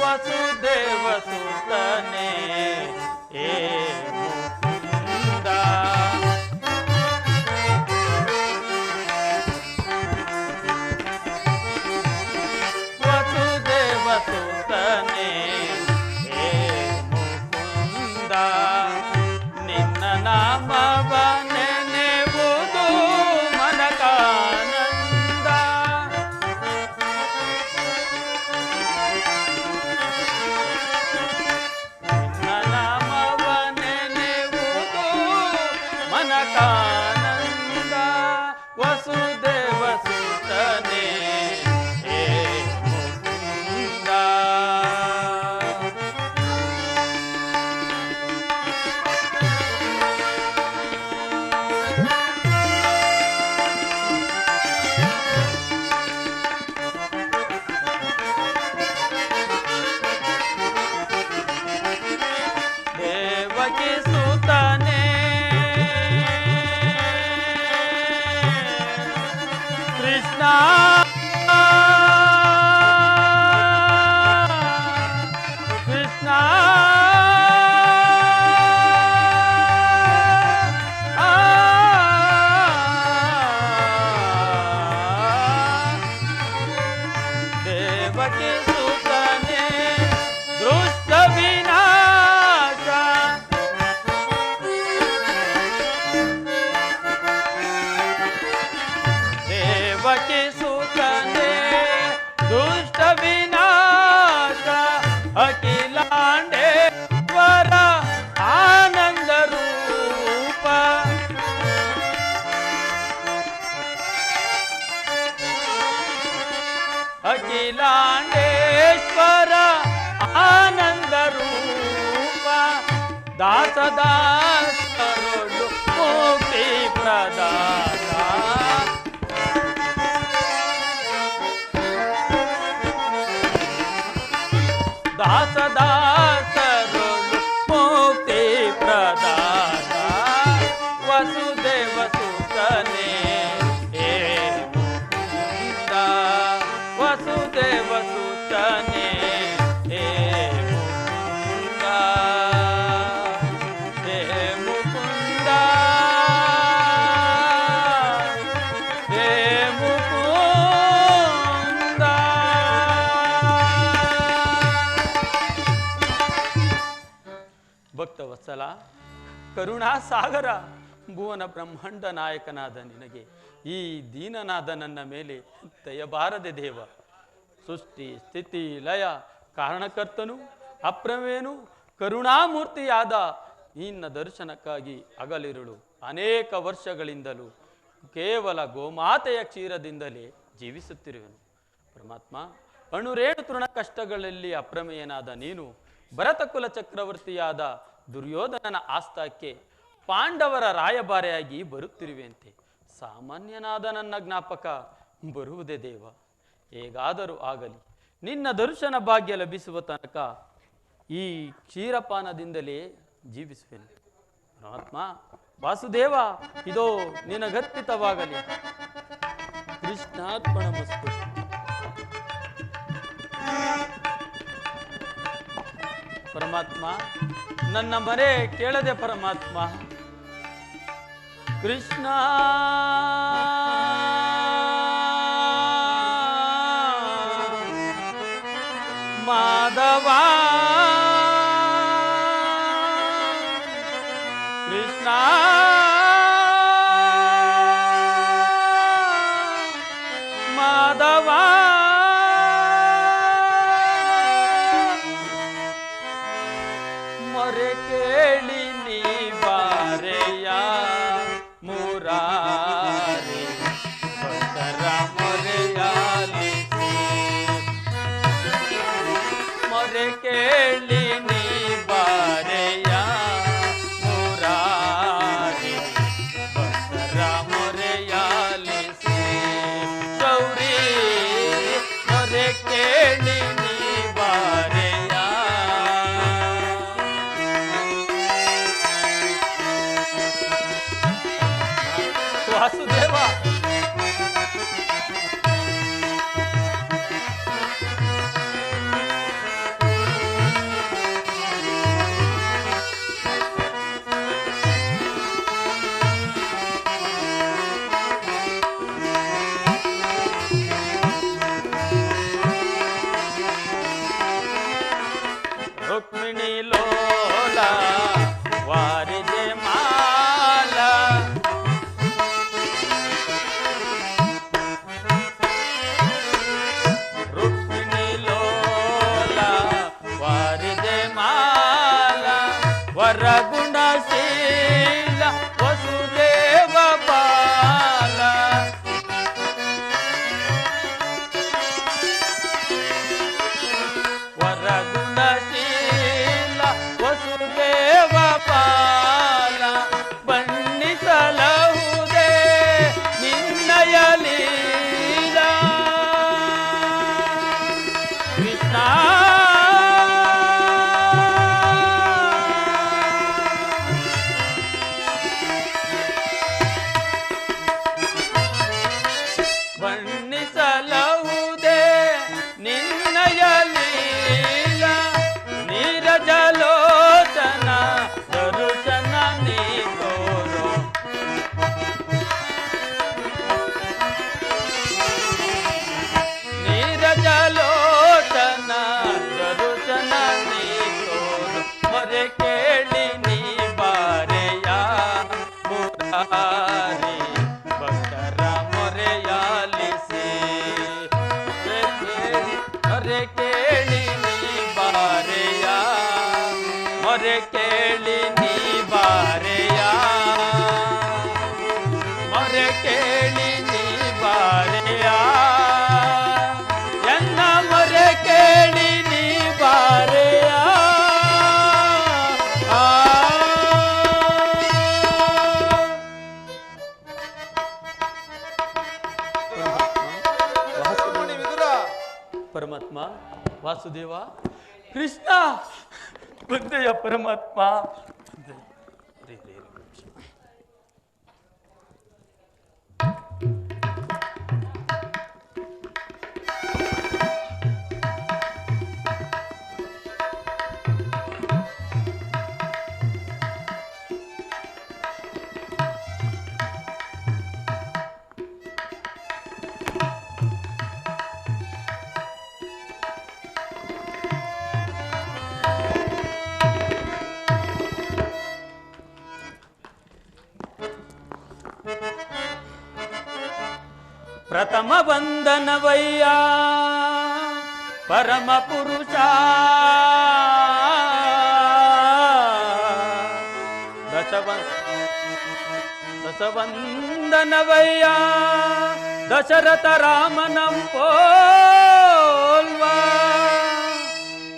ವಸುದೇವ ಸುತನೇ ಏ ಮುಕುಂದ ವಸುದೇವ ಸುತನೇ ಏ ಮುಕುಂದ ನಿನ್ನ ನಾಮವ ನೆನೆವುದು ಮನಕಾನಂದ ನಿನ್ನ ನಾಮವ ನೆನೆವುದು ಮನಕಾನಂದ ವಸುದೇವ ಸುತನೇ ಏ ಮುಕುಂದ ದೇವಕಿ ಸುತನೇ ಕೃಷ್ಣ ಕೃಷ್ಣ ದೇವಕಿ ಸುತನೇ ದೃಷ್ಟ ವಿನಾಶ ದೇವಕಿ ಸುತನೇ ದುಷ್ಟ ವಿನಾಶ ಅಖಿಲಾಂಡೇಶ್ವರ ಆನಂದ ರೂಪ ಅಖಿಲಾಂಡೇಶ್ವರ ಆನಂದ ರೂಪ ದಾಸದಾಸರೊಳು ಮುಕ್ತಿ ಪ್ರದಾತ ದಾಸದಾಸರೊಳು ಮುಕ್ತಿ ಪ್ರದಾತ ವಸುದೇವ ಸುತನೇ ಏ ಮುಕುಂದ ವಸುದೇವ ಸುತನೇ ಏ ಮುಕುಂದ ಏ ಮುಕುಂದ ಏ ಮುಕುಂದ ಭಕ್ತವತ್ಸಲ ಕರುಣಾಸಾಗರ ಭುವನ ಬ್ರಹ್ಮಾಂಡ ನಾಯಕನಾದ ನಿನಗೆ ಈ ದೀನನಾದ ನನ್ನ ಮೇಲೆ ದಯಬಾರದೆ ದೇವ. ಸೃಷ್ಟಿ ಸ್ಥಿತಿ ಲಯ ಕಾರಣಕರ್ತನು ಅಪ್ರಮೇನು ಕರುಣಾಮೂರ್ತಿಯಾದ ನಿನ್ನ ದರ್ಶನಕ್ಕಾಗಿ ಹಗಲಿರುಳು ಅನೇಕ ವರ್ಷಗಳಿಂದಲೂ ಕೇವಲ ಗೋಮಾತೆಯ ಕ್ಷೀರದಿಂದಲೇ ಜೀವಿಸುತ್ತಿರುವೆನು. ಪರಮಾತ್ಮ, ಅಣುರೇಣು ತೃಣ ಕಷ್ಟಗಳಲ್ಲಿ ಅಪ್ರಮೇಯನಾದ ನೀನು ಭರತಕುಲ ಚಕ್ರವರ್ತಿಯಾದ ದುರ್ಯೋಧನನ ಆಸ್ಥಾನಕ್ಕೆ ಪಾಂಡವರ ರಾಯಭಾರಿಯಾಗಿ ಬರುತ್ತಿರುವೆಂತೆ ಸಾಮಾನ್ಯನಾದ ನನ್ನ ಜ್ಞಾಪಕ ಬರುವುದೇ ದೇವ. ಹೇಗಾದರೂ ಆಗಲಿ ನಿನ್ನ ದರ್ಶನ ಭಾಗ್ಯ ಲಭಿಸುವ ತನಕ ಈ ಕ್ಷೀರಪಾನದಿಂದಲೇ ಜೀವಿಸುವೆನು. ಪರಮಾತ್ಮ ವಾಸುದೇವ, ಇದೋ ನಿನಗರ್ಪಿತವಾಗಲಿ. ಕೃಷ್ಣಾರ್ಪಣಮಸ್ತು. ಪರಮಾತ್ಮ, ನನ್ನ ಮರೆ ಕೇಳದೆ ಪರಮಾತ್ಮ. ಕೃಷ್ಣ ಮಾಧವ ಕೃಷ್ಣ ಮಾಧವ ಮೊರೆ ಕೇಳಿ ನೀ ಬಾರೆಯ ಮುರಾರಿ ಭಕ್ತರ ಮೊರೆಯಾಲಿಸಿ ಮೊರೆ ಕೇಳಿ ನೀ ಬಾರೆಯ ಮುರಾರಿ ಭಕ್ತರ ಮೊರೆಯಾಲಿಸಿ ಗೌರಿ ಮೊರೆ ಕೇಳಿ ನೀ ಬಾರೆಯ ವಾಸುದೇವ. ಮೊರೆ ಕೇಳಿ ನೀ ಬಾರೆಯ ಮೊರೆ ಕೇಳಿ ನೀ ಬಾರೆಯ ಮೊರೆ ಕೇಳಿ ನೀ ಬಾರೆಯ ಎನ್ನ ಮೊರೆ ಕೇಳಿ ನೀ ಬಾರೆಯ ಪರಮಾತ್ಮ ವಾಸುದೇವ ಕೃಷ್ಣ ಬುದ್ಧೆಯ ಪರಮಾತ್ಮ ಪ್ರಥಮ ವಂದನವಯ್ಯ ಪರಮ ಪುರುಷ ದಶವಂದನವಯ್ಯ ದಶರಥ ರಾಮನಂ ಪೋಲ್ವ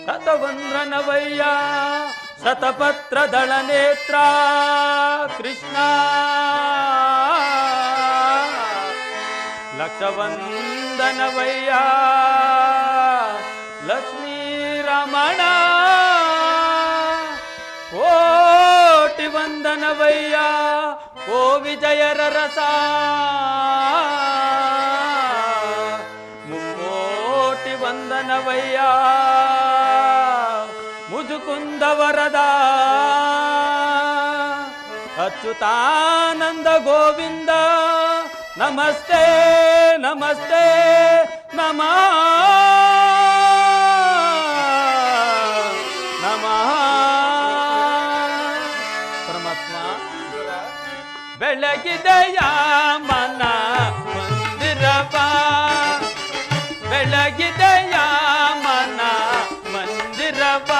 ಶತವಂದ್ರನವಯ್ಯ ಶತಪತ್ರದಳ ನೇತ್ರ ಕೃಷ್ಣ ಲಕ್ಷವಂದನವಯ್ಯ ಲಕ್ಷ್ಮೀ ರಮಣ ಕೋಟಿ ವಂದನವಯ್ಯ ಓ ವಿಜಯರ ರಸ ಮುಕ್ಕೋಟಿ ವಂದನವಯ್ಯ ಮುಜುಕುಂದ ವರದ ಅಚ್ಯುತಾನಂದ ಗೋವಿಂದ ನಮಸ್ತೆ ನಮಸ್ತೆ ನಮಃ ನಮಃ ಪರಮಾತ್ಮ ಬೆಳಗಿದೆಯ ಮನ ಮಂದಿರವ ಬೆಳಗಿದೆಯ ಮನ ಮಂದಿರವ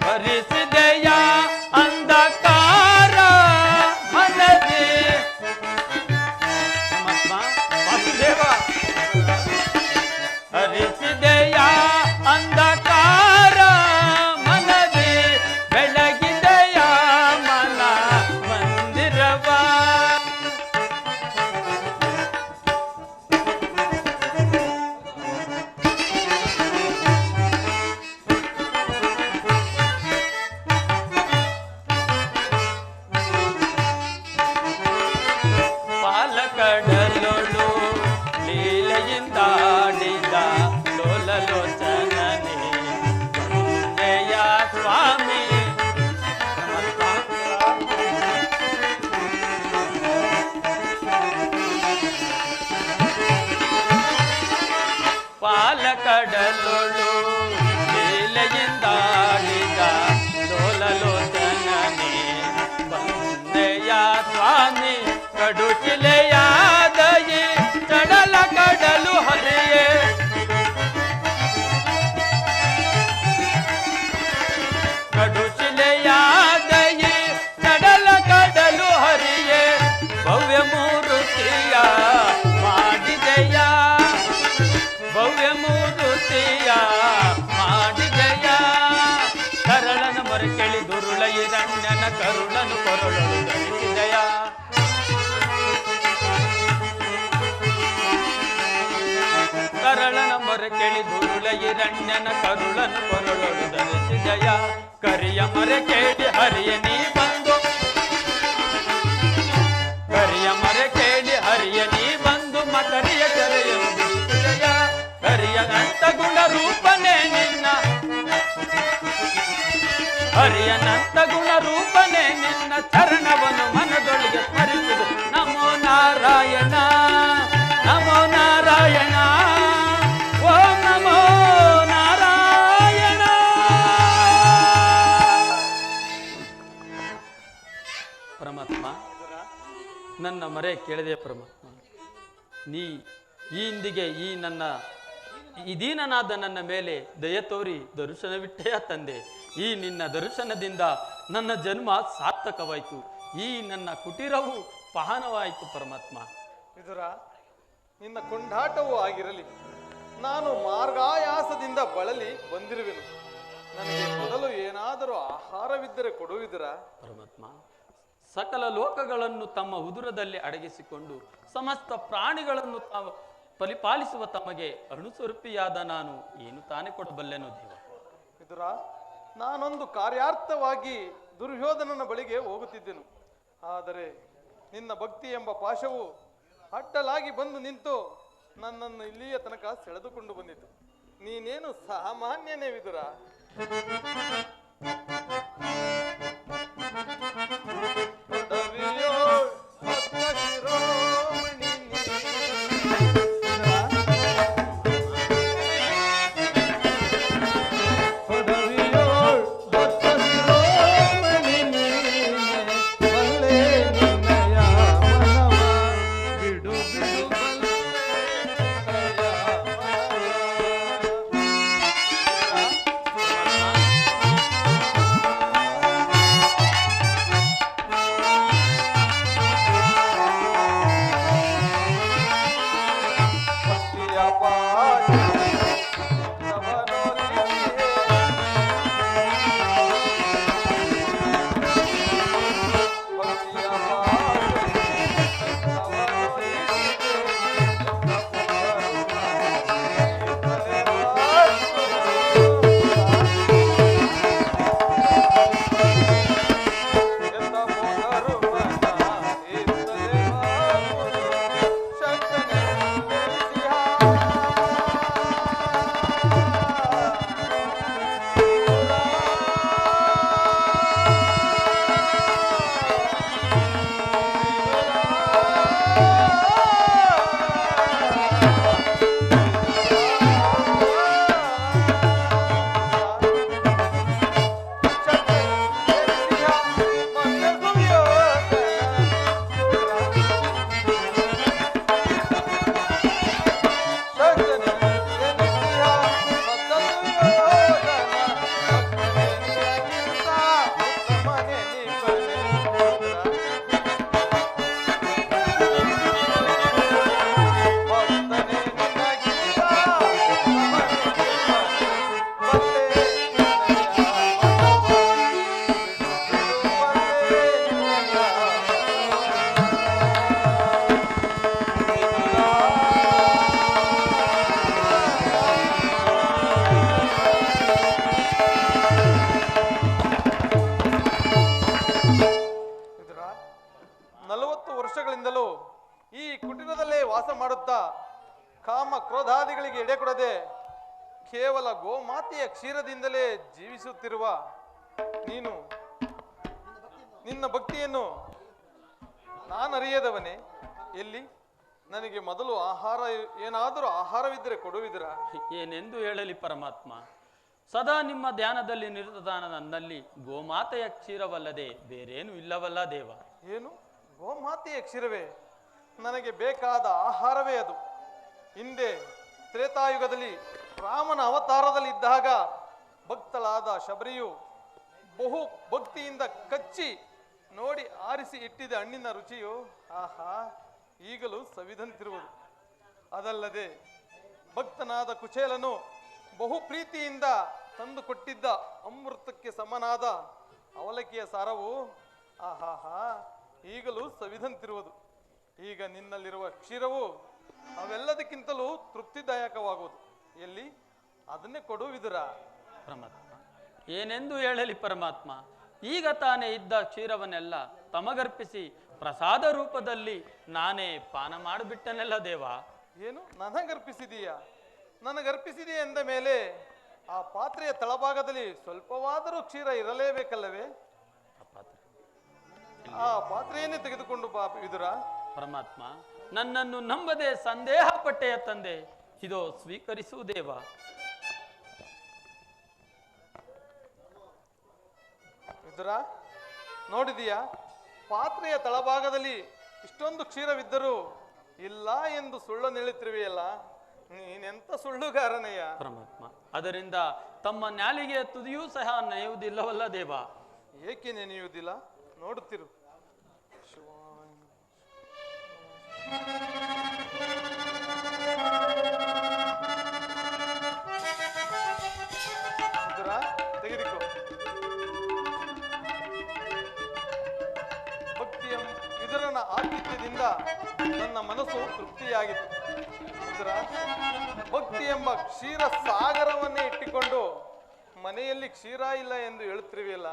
ಭರಿಸಿದೆಯ ಅಂಧಕಾರ ಮನದಿ ಹರಿಸಿದೆಯ ಅಂಧಕಾರ ಮನದಿ ಬೆಳಗಿದೆಯ ಮನ ಮಂದಿರವ ಪಾಲಕಡಲೊಳು ಲೀಲೆಯಿಂದಾಡಿದ ಲೋಲಲೋಚನನೆ ವಂದೆಯ ಸ್ವಾಮಿ ಪಾಲಕಡಲೊಳು ಲೀಲೆಯಿಂದಾಡಿದ ಲೋಲಲೋಚನನೆ ವಂದೆಯ ಸ್ವಾಮಿ ಕಡುಚಿಲೆಯಾದಯಿ ಚಡಲ ಕಡಲು ಹರಿಯೇ ಕಡುಚಿಲೆಯಾದಯಿ ಚಡಲ ಕಡಲು ಹರಿಯೇ ಭವ್ಯ ಮೂರುತಿಯ ಮಾಡಿದೆಯ ಭವ್ಯ ಮೂರುತಿಯ ಮಾಡಿದೆಯ ಕರಳನ ಮೊರೆ ಕೇಳಿ ದುರುಳ ಹಿರಣ್ಯನ ಕರುಳನು ಕೊರಳಲು ಧರಿಸಿದೆಯ ಕರಳನ ಮೊರೆ ಕೇಳಿ ದುರುಳ ಹಿರಣ್ಯನ ಕರುಳನು ಕೊರಳಲು ಧರಿಸಿದೆಯ ಕರಿಯ ಮೊರೆ ಕೇಳಿ ಹರಿಯ ನೀ ಬಂದು ಕರಿಯ ಮೊರೆ ಕೇಳಿ ಹರಿಯ ನೀ ಬಂದು ಮಕರಿಯ ಕೆರೆಯನ್ನು ಬಿಡಿಸಿದೆಯ ಕರಿಯ ನಂತ ಗುಣ ರೂಪನೇ ನಿನ್ನ ಹರಿಯನಂತ ಗುಣ ರೂಪನೇ ನಿನ್ನ ಚರಣವನ್ನು ಮನದೊಳಗೆ ಸ್ಮರಿಸಿದೆ ನಮೋ ನಾರಾಯಣ ನಮೋ ನಾರಾಯಣ ಓಂ ನಮೋ ನಾರಾಯಣ. ಪರಮಾತ್ಮ ನನ್ನ ಮರೆ ಕೇಳಿದೆ ಪರಮಾತ್ಮ, ನೀ ಈ ಇಂದಿಗೆ ಈ ನನ್ನ ಇದೀನನಾದ ನನ್ನ ಮೇಲೆ ದಯ ತೋರಿ ದರ್ಶನವಿಟ್ಟೆಯ ತಂದೆ. ಈ ನಿನ್ನ ದರ್ಶನದಿಂದ ನನ್ನ ಜನ್ಮ ಸಾರ್ಥಕವಾಯಿತು. ಈ ನನ್ನ ಕುಟೀರವು ಪಹನವಾಯಿತು ಪರಮಾತ್ಮ. ವಿದುರ, ನಿನ್ನ ಕೊಂಡಾಟವೂ ಆಗಿರಲಿ. ನಾನು ಮಾರ್ಗಾಯಾಸದಿಂದ ಬಳಲಿ ಬಂದಿರುವೆನು. ನನಗೆ ಮೊದಲು ಏನಾದರೂ ಆಹಾರವಿದ್ದರೆ ಕೊಡುವಿದುರ. ಪರಮಾತ್ಮ, ಸಕಲ ಲೋಕಗಳನ್ನು ತಮ್ಮ ಉದುರದಲ್ಲಿ ಅಡಗಿಸಿಕೊಂಡು ಸಮಸ್ತ ಪ್ರಾಣಿಗಳನ್ನು ಪರಿಪಾಲಿಸುವ ತಮಗೆ ಅರುಣಸ್ವರೂಪಿಯಾದ ನಾನು ಏನು ತಾನೇ ಕೊಡಬಲ್ಲೆನೋ ದೇವ. ವಿದುರ, ನಾನೊಂದು ಕಾರ್ಯಾರ್ಥವಾಗಿ ದುರ್ಯೋಧನನ ಬಳಿಗೆ ಹೋಗುತ್ತಿದ್ದೆನು. ಆದರೆ ನಿನ್ನ ಭಕ್ತಿ ಎಂಬ ಪಾಶವು ಅಡ್ಡಲಾಗಿ ಬಂದು ನಿಂತು ನನ್ನನ್ನು ಇಲ್ಲಿಯ ತನಕ ಸೆಳೆದುಕೊಂಡು ಬಂದಿತು. ನೀನೇನು ಸಾಮಾನ್ಯನೇ ವಿದುರ. ಕೇವಲ ಗೋಮಾತೆಯ ಕ್ಷೀರದಿಂದಲೇ ಜೀವಿಸುತ್ತಿರುವ ನೀನು ನಿನ್ನ ಭಕ್ತಿಯನ್ನು ನಾನರಿಯದವನೇ. ಎಲ್ಲಿ ನನಗೆ ಮೊದಲು ಏನಾದರೂ ಆಹಾರವಿದ್ದರೆ ಕೊಡುವಿದರಾ? ಏನೆಂದು ಹೇಳಲಿ ಪರಮಾತ್ಮ, ಸದಾ ನಿಮ್ಮ ಧ್ಯಾನದಲ್ಲಿ ನಿರತದಾನ ನನ್ನಲ್ಲಿ ಗೋಮಾತೆಯ ಕ್ಷೀರವಲ್ಲದೆ ಬೇರೇನು ಇಲ್ಲವಲ್ಲ ದೇವ. ಏನು ಗೋಮಾತೆಯ ಕ್ಷೀರವೇ? ನನಗೆ ಬೇಕಾದ ಆಹಾರವೇ ಅದು. ಹಿಂದೆ ತ್ರೇತಾಯುಗದಲ್ಲಿ ರಾಮನ ಅವತಾರದಲ್ಲಿ ಇದ್ದಾಗ ಭಕ್ತಳಾದ ಶಬರಿಯು ಬಹು ಭಕ್ತಿಯಿಂದ ಕಚ್ಚಿ ನೋಡಿ ಆರಿಸಿ ಇಟ್ಟಿದ ಹಣ್ಣಿನ ರುಚಿಯು ಆಹಾ ಈಗಲೂ ಸವಿದಂತಿರುವುದು. ಅದಲ್ಲದೆ ಭಕ್ತನಾದ ಕುಚೇಲನು ಬಹು ಪ್ರೀತಿಯಿಂದ ತಂದು ಕೊಟ್ಟಿದ್ದ ಅಮೃತಕ್ಕೆ ಸಮನಾದ ಅವಲಕ್ಕಿಯ ಸಾರವು ಆಹಾಹಾ ಈಗಲೂ ಸವಿದಂತಿರುವುದು. ಈಗ ನಿನ್ನಲ್ಲಿರುವ ಕ್ಷೀರವು ಅವೆಲ್ಲದಕ್ಕಿಂತಲೂ ತೃಪ್ತಿದಾಯಕವಾಗುವುದು. ಎಲ್ಲಿ ಅದನ್ನೇ ಕೊಡುವಿದುರ? ಪರಮಾತ್ಮ, ಏನೆಂದು ಹೇಳಲಿ ಪರಮಾತ್ಮ, ಈಗ ತಾನೇ ಇದ್ದ ಕ್ಷೀರವನ್ನೆಲ್ಲ ತಮಗರ್ಪಿಸಿ ಪ್ರಸಾದ ರೂಪದಲ್ಲಿ ನಾನೇ ಪಾನ ಮಾಡಿಬಿಟ್ಟನೆಲ್ಲ ದೇವ. ಏನು ನನಗರ್ಪಿಸಿದೀಯಾ? ನನಗರ್ಪಿಸಿದೆಯಾ ಎಂದ ಮೇಲೆ ಆ ಪಾತ್ರೆಯ ತಳಭಾಗದಲ್ಲಿ ಸ್ವಲ್ಪವಾದರೂ ಕ್ಷೀರ ಇರಲೇಬೇಕಲ್ಲವೇ? ಆ ಪಾತ್ರೆಯನ್ನೇ ತೆಗೆದುಕೊಂಡು ಬಾ ವಿದುರ. ಪರಮಾತ್ಮ, ನನ್ನನ್ನು ನಂಬದೆ ಸಂದೇಹ ಪಟ್ಟೆಯ ತಂದೆ, ಇದೋ ಸ್ವೀಕರಿಸು ದೇವ. ವಿದುರ, ನೋಡಿದೀಯಾ? ಪಾತ್ರೆಯ ತಳಭಾಗದಲ್ಲಿ ಇಷ್ಟೊಂದು ಕ್ಷೀರವಿದ್ದರೂ ಇಲ್ಲ ಎಂದು ಸುಳ್ಳನ್ನು ಹೇಳುತ್ತಿರುವೆಯಲ್ಲ. ನೀನೆಂತ ಸುಳ್ಳುಗಾರನಯ್ಯ. ಪರಮಾತ್ಮ, ಅದರಿಂದ ತಮ್ಮ ನಾಲಿಗೆಯ ತುದಿಯೂ ಸಹ ನೆನೆಯುವುದಿಲ್ಲವಲ್ಲ ದೇವ? ಏಕೆ ನೆನೆಯುವುದಿಲ್ಲ? ನೋಡುತ್ತಿರು. ತೆಗೆದುಕೋ. ಇದರನ ಆತಿಥ್ಯದಿಂದ ನನ್ನ ಮನಸ್ಸು ತೃಪ್ತಿಯಾಗಿತ್ತು. ಭಕ್ತಿ ಎಂಬ ಕ್ಷೀರ ಸಾಗರವನ್ನೇ ಇಟ್ಟುಕೊಂಡು ಮನೆಯಲ್ಲಿ ಕ್ಷೀರ ಇಲ್ಲ ಎಂದು ಹೇಳುತ್ತಿರುವೆಯಲ್ಲ,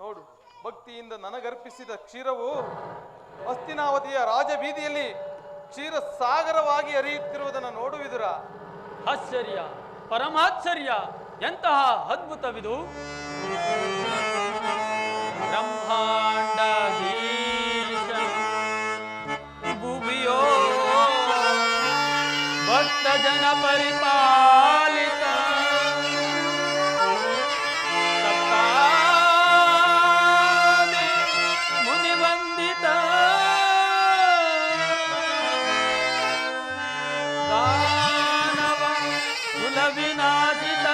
ನೋಡು, ಭಕ್ತಿಯಿಂದ ನನಗರ್ಪಿಸಿದ ಕ್ಷೀರವು ಹಸ್ತಿನಾವತಿಯ ರಾಜಬೀದಿಯಲ್ಲಿ ಕ್ಷೀರ ಸಾಗರವಾಗಿ ಹರಿಯುತ್ತಿರುವುದನ್ನು ನೋಡುವಿದುರ. ಆಶ್ಚರ್ಯ, ಪರಮಾಶ್ಚರ್ಯ! ಎಂತಹ ಅದ್ಭುತವಿದು! ಬ್ರಹ್ಮಾಂಡ ಭುವಿಯೋ ಭಕ್ತ ಜನ ಪರಿಪಾಲಿತ ಸಪ್ತಾದಿ ಮುನಿವಂದಿತ ದಾನವ ಕುಲವಿನಾಶಿತ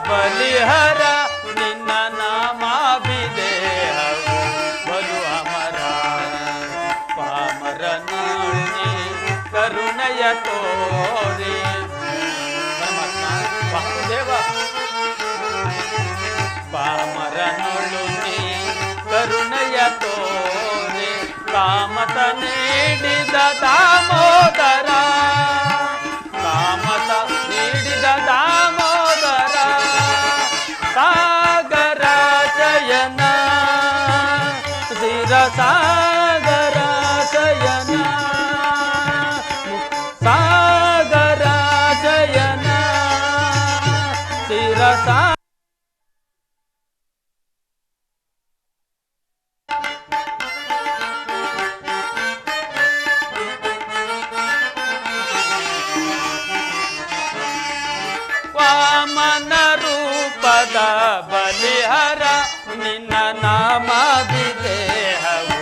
ಬಲಿಹರ ನಿನ್ನ ನಾಮಾಭಿದೇಹವು ಬಲು ಅಮರ. ಪಾಮರನಾಣಿ ಕರುಣೆಯ ತೋರಿ ದೇವ, ಪಾಮರನೊಳು ನೀ ಕರುಣೆಯ ತೋರಿ ಕಾಮತ ನೀಡಿದ ದಾಮೋದರ, ಕಾಮತ ನೀಡಿದ ದಾಮೋದರ ಸಾಗರ ಶಯನ ಧೀರ ಸಾಗರ ಶಯನ ಸಾಗರ ಶಯನ ಧೀರ ವಾಮನ ರೂಪದ ಬಲಿಹರ ನಿನ್ನ ನಾಮಾಭಿದೇಹವು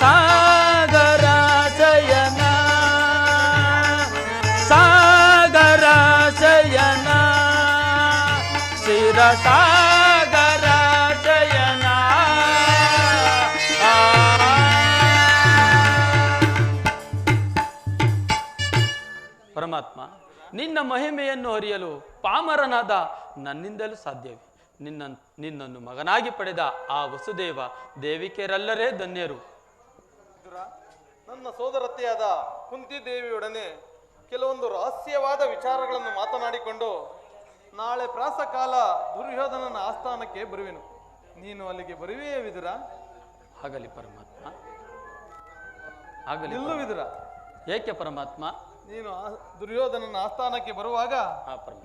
ಸಾಗರ ಶಯನ ಸಾಗರ ಶಯನ ಸಾಗರ ಶಯನ. ಪರಮಾತ್ಮ, ನಿನ್ನ ಮಹಿಮೆಯನ್ನು ಅರಿಯಲು ಪಾಮರನಾದ ನನ್ನಿಂದಲೂ ಸಾಧ್ಯವೇ? ನಿನ್ನನ್ನು ಮಗನಾಗಿ ಪಡೆದ ಆ ವಸುದೇವ ದೇವಿಕೆಯರೆಲ್ಲರೇ ಧನ್ಯರು. ನನ್ನ ಸೋದರತ್ತೆಯಾದ ಕುಂತಿದೇವಿಯೊಡನೆ ಕೆಲವೊಂದು ರಹಸ್ಯವಾದ ವಿಚಾರಗಳನ್ನು ಮಾತನಾಡಿಕೊಂಡು ನಾಳೆ ಪ್ರಾಸಕಾಲ ದುರ್ಯೋಧನನ ಆಸ್ಥಾನಕ್ಕೆ ಬರುವೆನು. ನೀನು ಅಲ್ಲಿಗೆ ಬರುವೆಯೇ ವಿದುರ? ಆಗಲಿ ಪರಮಾತ್ಮ, ಆಗಲಿ. ನಿಲ್ಲು ವಿದುರ. ಏಕೆ ಪರಮಾತ್ಮ? ನೀನು ದುರ್ಯೋಧನನ ಆಸ್ಥಾನಕ್ಕೆ ಬರುವಾಗ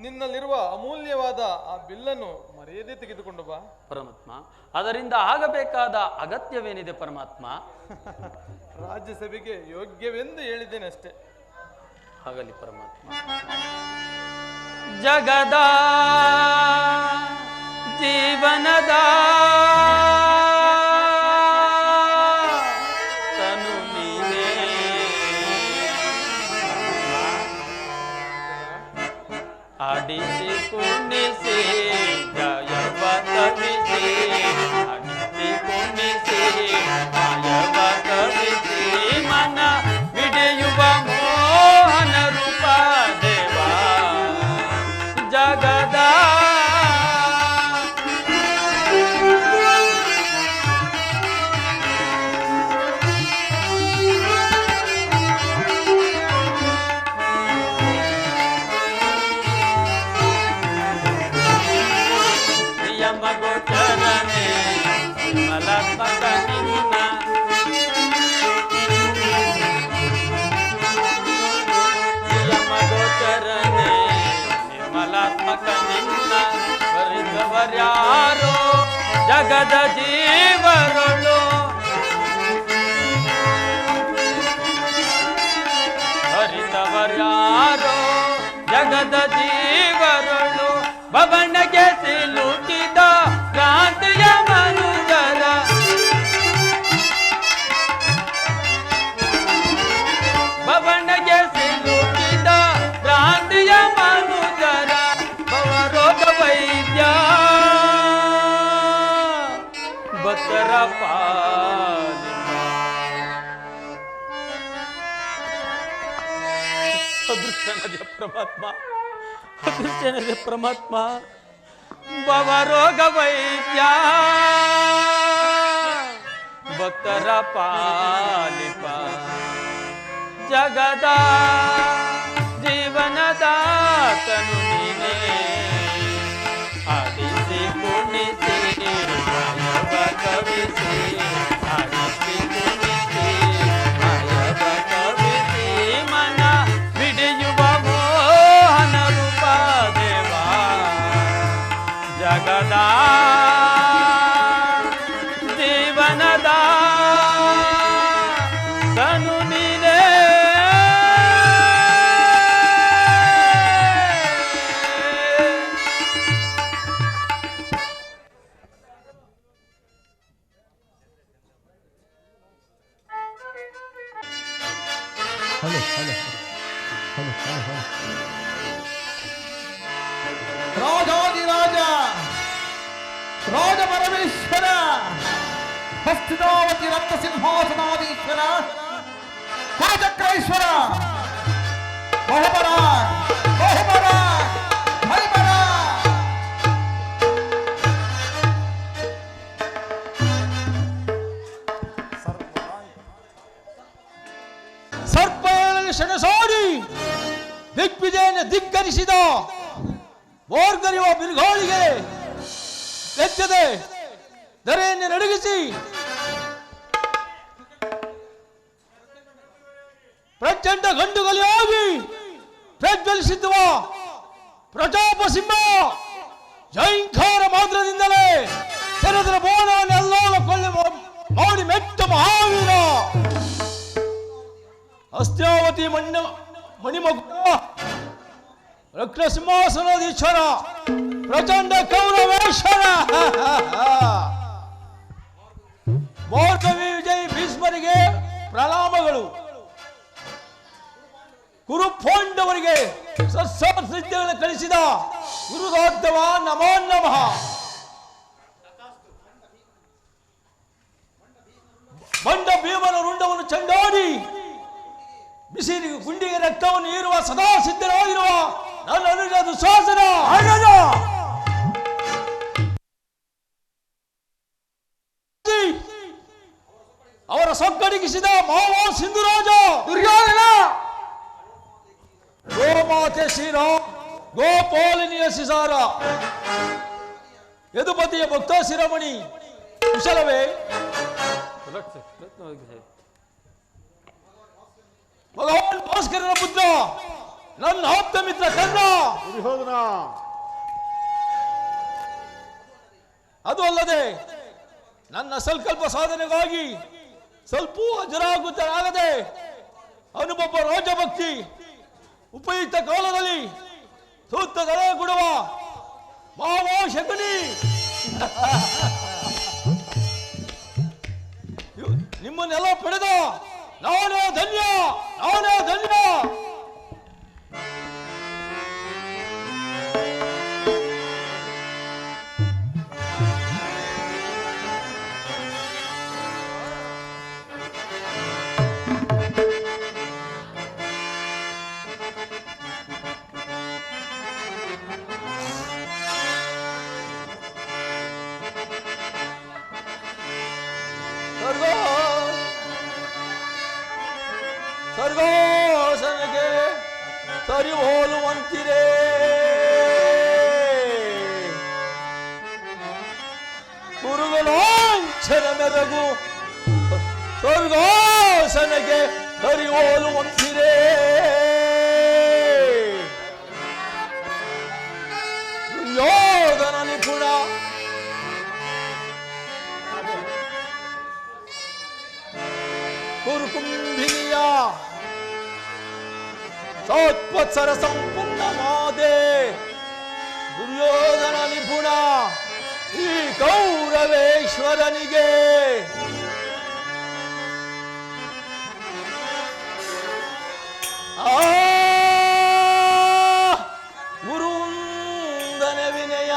ನಿನ್ನಲ್ಲಿರುವ ಅಮೂಲ್ಯವಾದ ಆ ಬಿಲ್ಲನ್ನು ಮರೆಯದೇ ತೆಗೆದುಕೊಂಡು ಬಾ. ಪರಮಾತ್ಮ, ಅದರಿಂದ ಆಗಬೇಕಾದ ಅಗತ್ಯವೇನಿದೆ ಪರಮಾತ್ಮ? ರಾಜ್ಯಸಭೆಗೆ ಯೋಗ್ಯವೆಂದು ಹೇಳಿದ್ದೇನೆ ಅಷ್ಟೇ. ಆಗಲಿ ಪರಮಾತ್ಮ. ಜಗದ ಜೀವನದ ತನು ನೀನೇ, ಆಡಿಸಿ ಕುಣಿಸಿ ಜಯವ ಕವಿಸಿ, ಆಡಿಸಿ ಕುಣಿಸಿ ಜಯವ ಕವಿಸಿ, ಮನ ವಿಡಿಯುವ ಮೋಹನ ರೂಪ ದೇವ ಜಗದ ಮಗೋಚರನೆ ಮಲತ್ಮಕ ನಿನ್ನ, ಮಗೋಚರನೆ ನಿರ್ಮಲಾತ್ಮಕ ನಿನ್ನ ವರಿದವರ್ಯಾರೋ ಜಗದ ಜೀವರಳು, ಹರಿದವರ್ಯಾರೋ ಜಗದ ಜೀವರಳು, ಭವನಗೆ ಸಿಲುಕಿದ ಕ್ರಾಂತಿಯ ಮನುಜರ, ಭವನಗೆ ಸಿಲುಕಿದ ಕ್ರಾಂತಿಯ ಮನುಜರ, ಭವರೋಗ ವೈದ್ಯ ಭಕ್ತರ ಪಾಲಿನ. ಅದೃಷ್ಟನದೇ ಪರಮಾತ್ಮ, ಅದೃಷ್ಟನದೇ ಪರಮಾತ್ಮ. ಭವರೋಗ ವೈದ್ಯ ಭಕ್ತರ ಪಾಲಿಪ, ಜಗದ ಜೀವನದಾತನು ನೀನೇ, ಆಡಿಸಿ ಕುಣಿಸಿ ಮಾಯವ ಕವಿಸಿ, ಆಡಿಸಿ ಕುಣಿಸಿ ಮಾಯವ ಕವಿಸಿ, ಮನ ವಿಡಿಯುವ ಮೋಹನ ರೂಪ ದೇವ ಜಗದ ಜೀವನದ ತನು ನೀನೇ. ರಾಜಾದಿರಾಜ ರಾಜ ಪರಮೇಶ್ವರ ಹಸ್ತಿನಾವತಿ ರತ್ನ ಸಿಂಹಾಸನಾಧೀಶ್ವರ ಕುಲಚಕ್ರೇಶ್ವರ ಬಹುಬರ ಬಹುಬರ ಭೈಬರ. ಸರ್ಪಗಳಲ್ಲಿ ಸೆಣಸಾಡಿ ದಿಗ್ವಿಜಯನ ಧಿಕ್ಕರಿಸಿದ ಓರ್ಗರಿಯುವ ಬಿರುಗಾಳಿಗೆ ಲೆಚ್ಚದೆ ಧರೆಯನ್ನು ನಡುಗಿಸಿ ಪ್ರಚಂಡ ಗಂಡುಗಲಿಯಾಗಿ ಪ್ರಜ್ವಲಿಸಿದ್ದುವ ಪ್ರತಾಪ ಸಿಂಹ ಜೈಂಕಾರ ಮಾತ್ರದಿಂದಲೇ ತೆರೆದರ ಬೋನವನ್ನೆಲ್ಲ ಕೊಳ್ಳಿ ಮಾಡಿ ಮೆಟ್ಟ ಮಹಾವೀರ ಅಸ್ತ್ಯಾವತಿ ಮಣಿಮಗುಡ ರಕ್ತ ಸಿಂಹಾಸನಾಧೀಶ್ವರ ಪ್ರಚಂಡ ಕೌರವೇಶ್ವರ ಭಾರ್ಗವಿ ವಿಜಯ್ ಭೀಷ್ಮರಿಗೆ ಮಗಳು ಕುರುಪಾಂಡವರಿಗೆ ಸತ್ಸಾಸಿದ್ಧಗಳನ್ನು ಕಳಿಸಿದ ಗುರುದಾದ್ದವ ನಮೋ ನಮಃ. ಬಂಡ ಭೀಮನ ರುಂಡವನ್ನು ಚಂಡಾಡಿ ಬಿಸಿಲಿಗೆ ಗುಂಡಿಗೆ ರಕ್ತವನ್ನು ಹೀರುವ ಸದಾ ಸಿದ್ಧರಾಗಿರುವ ನನ್ನ ಅನುಜ ದುಶ್ಯಾಸನ ಅವರ ಸೊಕ್ಕಡಿಗಿಸಿದ ಮಾವ ಸಿಂಧುರಾಜ ದುರ್ಯೋಧನ ಗೋಮಾತೆ ಶ್ರೀರಾಮ್ ಗೋಪಾಲಿನಿಯ ಸಿಸಾರ ಯದುಪತಿಯ ಭಕ್ತ ಶಿರಮಣಿ ಕುಶಲವೇ? ಭಗವಾನ್ ಭಾಸ್ಕರನ ಪುತ್ರ ನನ್ನ ಆಪ್ತ ಮಿತ್ರ ಕರ್ಣ. ಅದು ಅಲ್ಲದೆ ನನ್ನ ಸಂಕಲ್ಪ ಸಾಧನೆಗಾಗಿ ಸ್ವಲ್ಪ ಅಜರಾಗುತ್ತರಾಗದೆ ಅನುಭವ ರಾಜಭಕ್ತಿ ಉಪಯುಕ್ತ ಕಾಲದಲ್ಲಿ ಸೂಕ್ತ ದಳೆ ಕೊಡುವ ಮಾವ ಶಕುನಿ ನಿಮ್ಮನ್ನೆಲ್ಲ ಪಡೆದ ನಾನೇ ಧನ್ಯ, ನಾನೇ ಧನ್ಯ. ಸರ್ಗೋಸನಗೆ ಸರಿ ಹೋಲುವಂತಿರೇ ಗುರುಗಳಾಂಚನ ಮೆರಗು ಸ್ವರ್ಗೋಸನಗೆ ಸರಿ ಹೋಲುವಂತಿರೇ ದುರ್ಯೋಧನ ನಿಪುಣ ಕುರುಕುಂಭಿನಿಯ ಸೋತ್ಪತ್ಸರ ಸಂಪನ್ನ ಮಾದೆ ದುರ್ಯೋಧನ ನಿಪುಣ ಈ ಕೌರವೇಶ್ವರನಿಗೆ ಗುರುಂದನ ವಿನಯ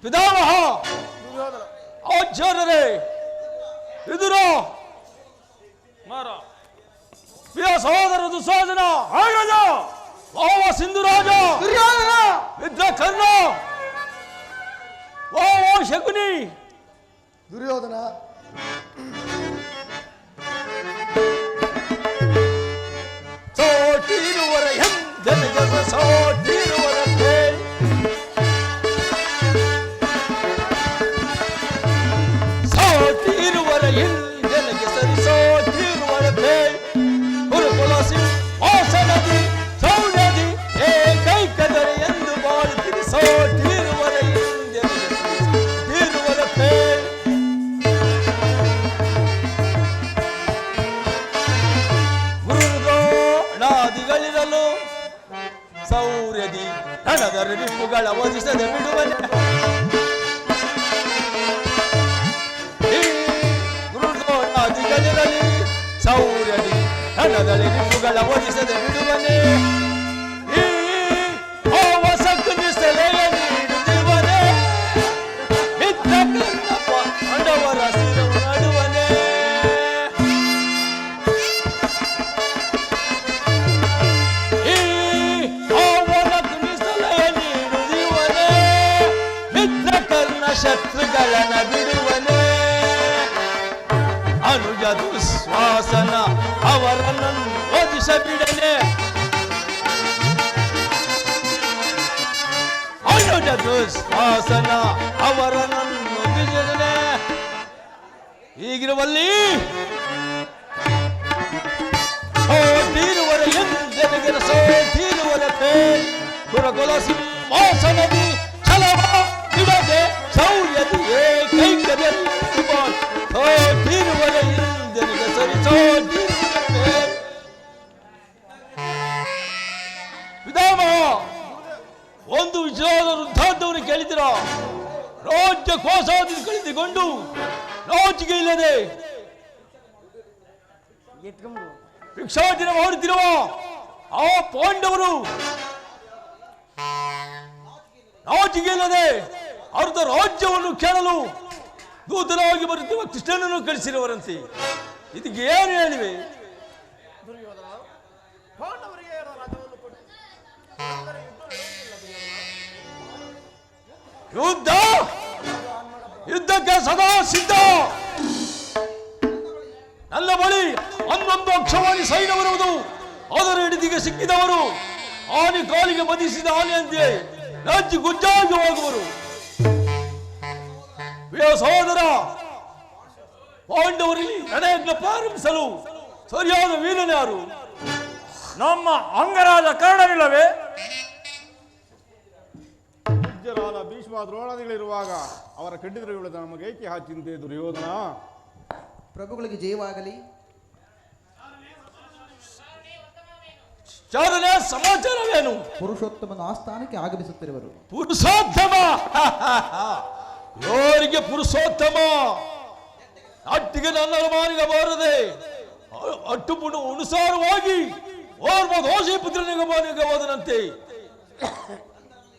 ಪಿತಾಮಹ ಆಚಾರ್ಯರೇ ಎದುರ ಪ್ರಿಯ ಸಹೋದರ ದುಶ್ಯಾಸನ ಮಾವ ಸಿಂಧುರಾಜ ಮಿತ್ರ ಕರ್ಣ ಮಾವ ಶಕುನಿ ದುರ್ಯೋಧನ ಸೋಟಿರುವರ ಎಂದೆನಗೆ ಸೋಟಿರುವರಂತೆ ಸೋಟಿರುವರ ಎಂದೆನಗೆ ಸರಿ ಸೋಟಿರುವರಂತೆ ಗುರುಕುಲ ಸಿಂಹಾಸನದಿ ಸೌರ್ಯದಿ ಏಕೈಕದರೆ ಎಂದು ಬಾಳುತ್ತೀನಿ ಸೋಟಿರುವರ ಎಂದೆನಗೆ ಸೋಟಿರುವರಂತೆ ಗುರುಗೋಣಾದಿಗಳಿರಲು ಸೌರ್ಯದಿ ಹಣದ ರಿಪ್ಪುಗಳ ವಧಿಸದೆ ಬಿಡುವನೆ ಗುರುಗೋಣಾದಿಗಳಿರಲಿ ಸೌರ್ಯದಿ ಹಣದ ರಿಪ್ಪುಗಳ ವಧಿಸದೆ ಬಿಡುವನೆ ಈ ಅವಸಕ್ಕನಿ ಸೆಲೆಯ ನೀಡುತ್ತಿವನೆ ಮಿತ್ರ ಕನ್ನಪ್ಪ ಅಂಡವರ ಸಿರವು ನಡುವನೆ ಶತ್ರುಗಳನ್ನ ಬಿಡುವನೆ ಅನುಜ ದುಶ್ವಾಸನ ಅವರನ್ನು ವಧಿಸಬಿಡನೆ ಅನುಜ ದುಶ್ವಾಸನ ಅವರನ್ನು ವಧಿಸನೆ ಹೀಗಿರುವಲ್ಲಿ ಸೋತಿರುವರ ಎಂದೆನಗೆ ಸೋತಿರುವರತೆ ಗುರುಕುಲ ಸಿಂಹಾಸನದಿ ಛಲವ ಬಿಡದೆ ಸೌರ್ಯದಿ ಏಕೈಕದಲ್ಲಿ ಸೋತಿರುವರ ಎಂದೆನಗೆ ಸರಿ ಸೋತಿರುವರತೆ ಪಿತಾಮಹ ಒಂದು ವಿಷಯದ ವೃದ್ಧಾಂತವನ್ನು ಕೇಳಿದಿರ? ರಾಜ್ಯ ಕೋಶಾದಿಂದ ಕಳೆದುಕೊಂಡು ನಾಚಿಕೆ ಇಲ್ಲದೆ ಭಿಕ್ಷಾಟನೆ ಮಾಡುತ್ತಿರುವ ಆ ಪಾಂಡವರು ನಾಚಿಕೆ ಇಲ್ಲದೆ ಅರ್ಧ ರಾಜ್ಯವನ್ನು ಕೇಳಲು ದೂತನಾಗಿ ಬರುತ್ತಿರುವ ಕೃಷ್ಣನನ್ನು ಕಳಿಸಿರುವರಂತೆ. ಇದಕ್ಕೆ ಏನು ಹೇಳಿವೆ? ಯುದ್ಧ ಯುದ್ಧಕ್ಕೆ ಸದಾ ಸಿದ್ಧ. ನನ್ನ ಬಳಿ 11 ಅಕ್ಷವಾಣಿ ಸೈನ್ಯ ಬರುವುದು. ಅದರ ಹಿಡಿದಿಗೆ ಸಿಕ್ಕಿದವರು ಆನೆ ಕಾಲಿಗೆ ಬದಿಸಿದ ಆನೆಯಂತೆ ರಾಜ್ಯ ಗುಜ್ಜಾಗಿ ಹೋಗುವರು. ಸಹೋದರ, ಪಾಂಡವರಲ್ಲಿ ರಣಯಜ್ಞ ಪ್ರಾರಂಭಿಸಲು ಸರಿಯಾದ ವೀರನೇ ಯಾರು? ನಮ್ಮ ಅಂಗರಾಜ ಕರ್ಣನಿಲ್ಲವೇ? ಪೂಜ್ಯರಾದ ಭೀಷ್ಮ ದ್ರೋಣಾದಿಗಳಿರುವಾಗ ಅವರ ಖಂಡಿತರುಗಳು ನಮಗೇಕೆ ಆ ಚಿಂತೆ ದುರ್ಯೋಧನ? ಪ್ರಭುಗಳಿಗೆ ಜಯವಾಗಲಿ. ಚಾರನೇ ಸಮಾಚಾರವೇನು? ಪುರುಷೋತ್ತಮನ ಆಸ್ಥಾನಕ್ಕೆ ಆಗಮಿಸುತ್ತಿರುವರು. ಪುರುಷೋತ್ತಮ? ಇವರಿಗೆ ಪುರುಷೋತ್ತಮ ಅಟ್ಟಿಗೆ ನನ್ನ ಮಾನಿಗೆ ಬಾರದೆ ಅಟ್ಟು ಅನುಸಾರವಾಗಿ ಓರ್ವ ದೋಷಿ ಪುತ್ರನಿಗೆ ಮಾನಿಗೆ ಹೋದನಂತೆ.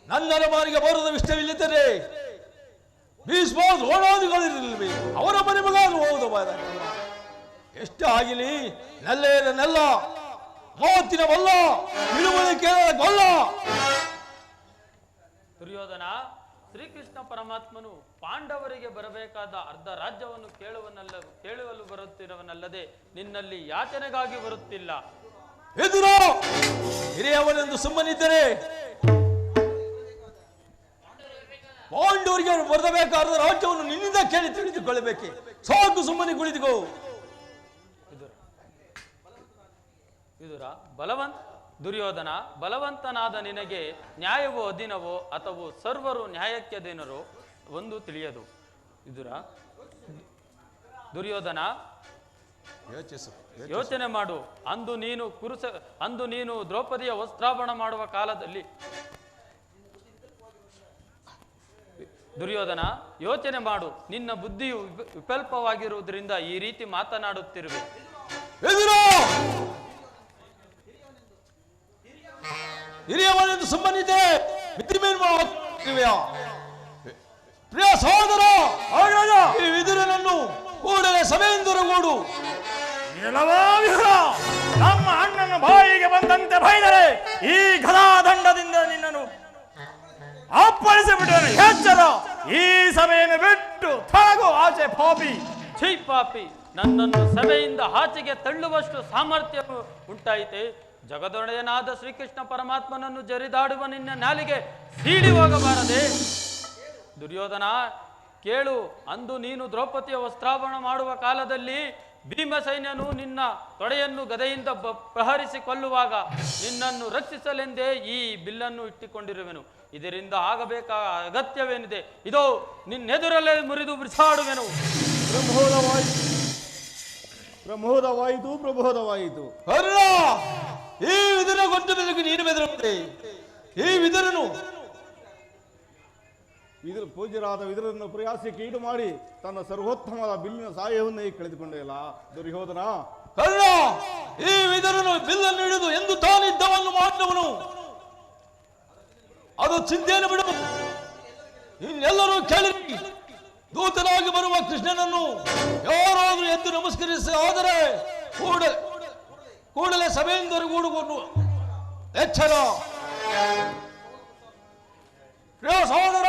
ನನ್ನ ಮಾನಿಗೆ ಬಾರದ ಇಷ್ಟವಿಲ್ಲದರೆ ಭೀಷ್ಮ ದ್ರೋಣಾದಿಗಳಿರಲಿಲ್ವೇ? ಅವರ ಮನೆ ಮಗನು ಹೋದ ಎಷ್ಟು ಆಗಿಲಿ ನೆಲ್ಲ ಮಾತಿನ ಬಲ್ಲ ತಿಳುವಳಿಕೆ ಗೊಲ್ಲ. ದುರ್ಯೋಧನ, ಶ್ರೀಕೃಷ್ಣ ಪರಮಾತ್ಮನು ಪಾಂಡವರಿಗೆ ಬರಬೇಕಾದ ಅರ್ಧ ರಾಜ್ಯವನ್ನು ಕೇಳುವಲು ಬರುತ್ತಿರುವನಲ್ಲದೆ ನಿನ್ನಲ್ಲಿ ಯಾಚನೆಗಾಗಿ ಬರುತ್ತಿಲ್ಲ. ಎದುರು ಹಿರಿಯವನೆಂದು ಸುಮ್ಮನಿದ್ದರೆ ಪಾಂಡವರಿಗೆ ಬರಬೇಕಾದ ರಾಜ್ಯವನ್ನು ನಿನ್ನಿಂದ ಕೇಳಿ ತಿಳಿದುಕೊಳ್ಳಬೇಕೆ? ಸಾಕು, ಸುಮ್ಮನೆ ಕುಳಿತುಕೋ. ದುರ್ಯೋಧನ, ಬಲವಂತನಾದ ನಿನಗೆ ನ್ಯಾಯವೋ ಅಧೀನವೋ ಅಥವಾ ಸರ್ವರು ನ್ಯಾಯಕ್ಕೆ ಅಧೀನರೋ ಒಂದು ತಿಳಿಯದು. ದುರ್ಯೋಧನ, ಯೋಚನೆ ಮಾಡು. ಅಂದು ನೀನು ದ್ರೌಪದಿಯ ವಸ್ತ್ರಾಭರಣ ಮಾಡುವ ಕಾಲದಲ್ಲಿ ದುರ್ಯೋಧನ, ಯೋಚನೆ ಮಾಡು. ನಿನ್ನ ಬುದ್ಧಿಯು ವಿಕಲ್ಪವಾಗಿರುವುದರಿಂದ ಈ ರೀತಿ ಮಾತನಾಡುತ್ತಿರುವೆ. ಹಿರಿಯವನೆಂದು ಸುಮ್ಮನಿದ್ದೆ ಪ್ರಿಯ ಸಹೋದರ, ಈ ವಿದುರನನ್ನು ಕೂಡಲೇ ಸಭೆಯಿಂದರಗೂಡು. ನಮ್ಮ ಅಣ್ಣನ ಬಾಯಿಗೆ ಬಂದಂತೆ ಬೈದರೆ ಈ ಗದಾದಂಡದಿಂದ ನಿನ್ನನ್ನು ಅಪ್ಪಳಿಸಿ ಬಿಡುವನು. ಎಚ್ಚರ! ಈ ಸಭೆಯನ್ನು ಬಿಟ್ಟು ತೊಲಗು ಆಚೆ ಪಾಪಿ. ಛೀ ಪಾಪಿ, ನನ್ನನ್ನು ಸಭೆಯಿಂದ ಆಚೆಗೆ ತಳ್ಳುವಷ್ಟು ಸಾಮರ್ಥ್ಯ ಉಂಟಾಯಿತೆ. ಜಗದೊಡೆಯನಾದ ಶ್ರೀಕೃಷ್ಣ ಪರಮಾತ್ಮನನ್ನು ಜರಿದಾಡುವ ನಿನ್ನ ನಾಲಿಗೆ ಸೀಳಿ ಹೋಗಬಾರದೆ? ದುರ್ಯೋಧನ, ಕೇಳು. ಅಂದು ನೀನು ದ್ರೌಪದಿಯ ವಸ್ತ್ರಾಭರಣ ಮಾಡುವ ಕಾಲದಲ್ಲಿ ಭೀಮಸೈನ್ಯನು ನಿನ್ನ ತೊಡೆಯನ್ನು ಗದೆಯಿಂದ ಪ್ರಹರಿಸಿ ಕೊಲ್ಲುವಾಗ ನಿನ್ನನ್ನು ರಕ್ಷಿಸಲೆಂದೇ ಈ ಬಿಲ್ಲನ್ನು ಇಟ್ಟುಕೊಂಡಿರುವೆನು. ಇದರಿಂದ ಆಗಬೇಕಾದ ಅಗತ್ಯವೇನಿದೆ? ಇದೋ ನಿನ್ನೆದುರಲ್ಲೇ ಮುರಿದು ಬಿಸಾಡುವೆನು. ಪ್ರಮೋದವಾಯಿತು. ಈ ವಿದುರ ಗೊಂದಲಕ್ಕೆ ನೀನು ಬೆದರುತ್ತದೆ. ಈ ವಿದುರನು ಪೂಜ್ಯರಾದ ವಿದುರನ್ನು ಪ್ರಯಾಸಕ್ಕೆ ಈಡು ಮಾಡಿ ತನ್ನ ಸರ್ವೋತ್ತಮವಾದ ಬಿಲ್ಲಿನ ಸಹಾಯವನ್ನೇ ಕಳೆದುಕೊಂಡೆಯಲ್ಲ ದುರ್ಯೋಧನ. ಈ ವಿದುರನು ಬಿಲ್ಲನ್ನು ಹಿಡಿದು ಎಂದು ತಾನಿದ್ದವನ್ನು ಮಾಡಿದವನು. ಅದು ಚಿಂತೆಯನ್ನು ಬಿಡು. ಇನ್ನೆಲ್ಲರೂ ಕೇಳಿರಿ. ದೂತನಾಗಿ ಬರುವ ಕೃಷ್ಣನನ್ನು ಯಾರಾದರೂ ಎದ್ದು ನಮಸ್ಕರಿಸಿ ಆದರೆ ಕೂಡಲೇ ಸಭೆಯಿಂದರಗೂಡುಕೊಂಡು ಎಚ್ಚರ. ಪ್ರಿಯ ಸಹೋದರ,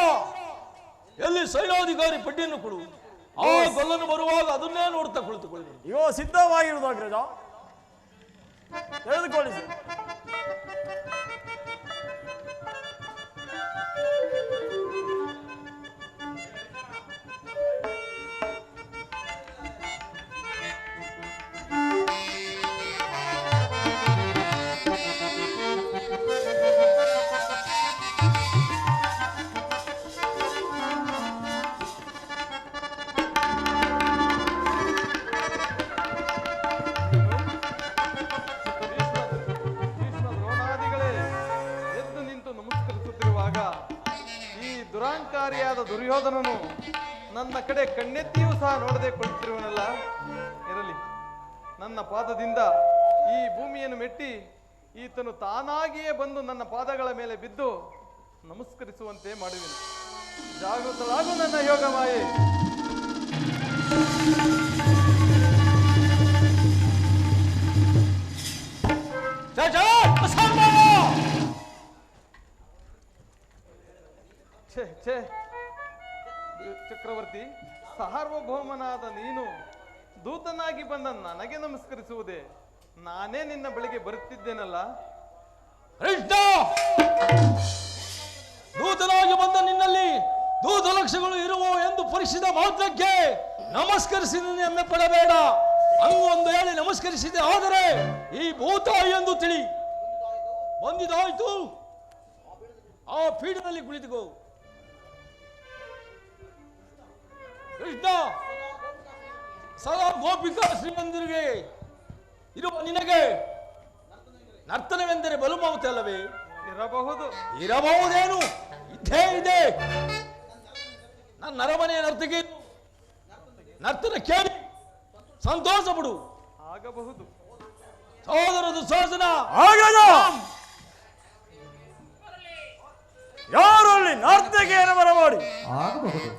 ಎಲ್ಲಿ ಸೈನ್ಯಾಧಿಕಾರಿ ಪಟ್ಟಿಯನ್ನು ಕೊಡು. ಆ ಗೊಲ್ಲನ್ನು ಬರುವಾಗ ಅದನ್ನೇ ನೋಡ್ತಾ ಕುಳಿತುಕೊಳ್ಳಿ. ಇವ ಸಿದ್ಧವಾಗಿರುವುದು ಅಗ್ರಜ, ತೆಗೆದುಕೊಳ್ಳಿ. ಈ ದುರಾಂಕಾರಿಯಾದ ದುರ್ಯೋಧನನು ನನ್ನ ಕಡೆ ಕಣ್ಣೆತ್ತಿಯೂ ಸಹ ನೋಡದೆ ಕುಳಿತಿರುವನಲ್ಲ. ಇರಲಿ, ನನ್ನ ಪಾದದಿಂದ ಈ ಭೂಮಿಯನ್ನು ಮೆಟ್ಟಿ ಈತನು ತಾನಾಗಿಯೇ ಬಂದು ನನ್ನ ಪಾದಗಳ ಮೇಲೆ ಬಿದ್ದು ನಮಸ್ಕರಿಸುವಂತೆ ಮಾಡುವೆನು. ಜಾಗೃತರಾಗು ನನ್ನ ಯೋಗ ಮಾಯೆ. ಛೇ ಛೇ, ಚಕ್ರವರ್ತಿ, ಸಾರ್ವಭೌಮನಾದ ನೀನು ದೂತನಾಗಿ ಬಂದ ನನಗೆ ನಮಸ್ಕರಿಸುವುದೇ? ನಾನೇ ನಿನ್ನ ಬಳಿಗೆ ಬರುತ್ತಿದ್ದೇನಲ್ಲ. ಕೃಷ್ಣ, ದೂತನಾಗಿ ಬಂದ ನಿನ್ನಲ್ಲಿ ದೂತ ಲಕ್ಷಗಳು ಇರುವು ಎಂದು ಪರಿಸಿದ ಮಾತ್ರಕ್ಕೆ ನಮಸ್ಕರಿಸಿ ಹೆಮ್ಮೆ ಪಡಬೇಡ. ಹಂಗೊಂದು ಹೇಳಿ ನಮಸ್ಕರಿಸಿದೆ ಆದರೆ ಈ ಭೂತ ಎಂದು ತಿಳಿ. ಬಂದಿದಾಯ್ತು, ಆ ಪೀಠದಲ್ಲಿ ಕುಳಿತುಕೋ. ಕೃಷ್ಣ, ಸದಾ ಗೋಪಿಕಾ ಶ್ರೀಮಂದಿರಿಗೆ ಇರುವ ನಿನಗೆ ನರ್ತನವೆಂದರೆ ಬಲುಮೌತೆ ಅಲ್ಲವೇ? ಇರಬಹುದೇನು, ಇದ್ದೇ ಇದೆ. ನನ್ನ ಅರಮನೆಯ ನರ್ತಕಿ ನರ್ತನ ಕೇಳಿ ಸಂತೋಷ ಪಡು. ಆಗಬಹುದು. ಸಹೋದರ ದುಶ್ಯಾಸನ, ಯಾರು ಅಲ್ಲಿ ನರ್ತಕಿಯನ್ನು ಬರಮಾಡಿ? ಆಗಬಹುದು.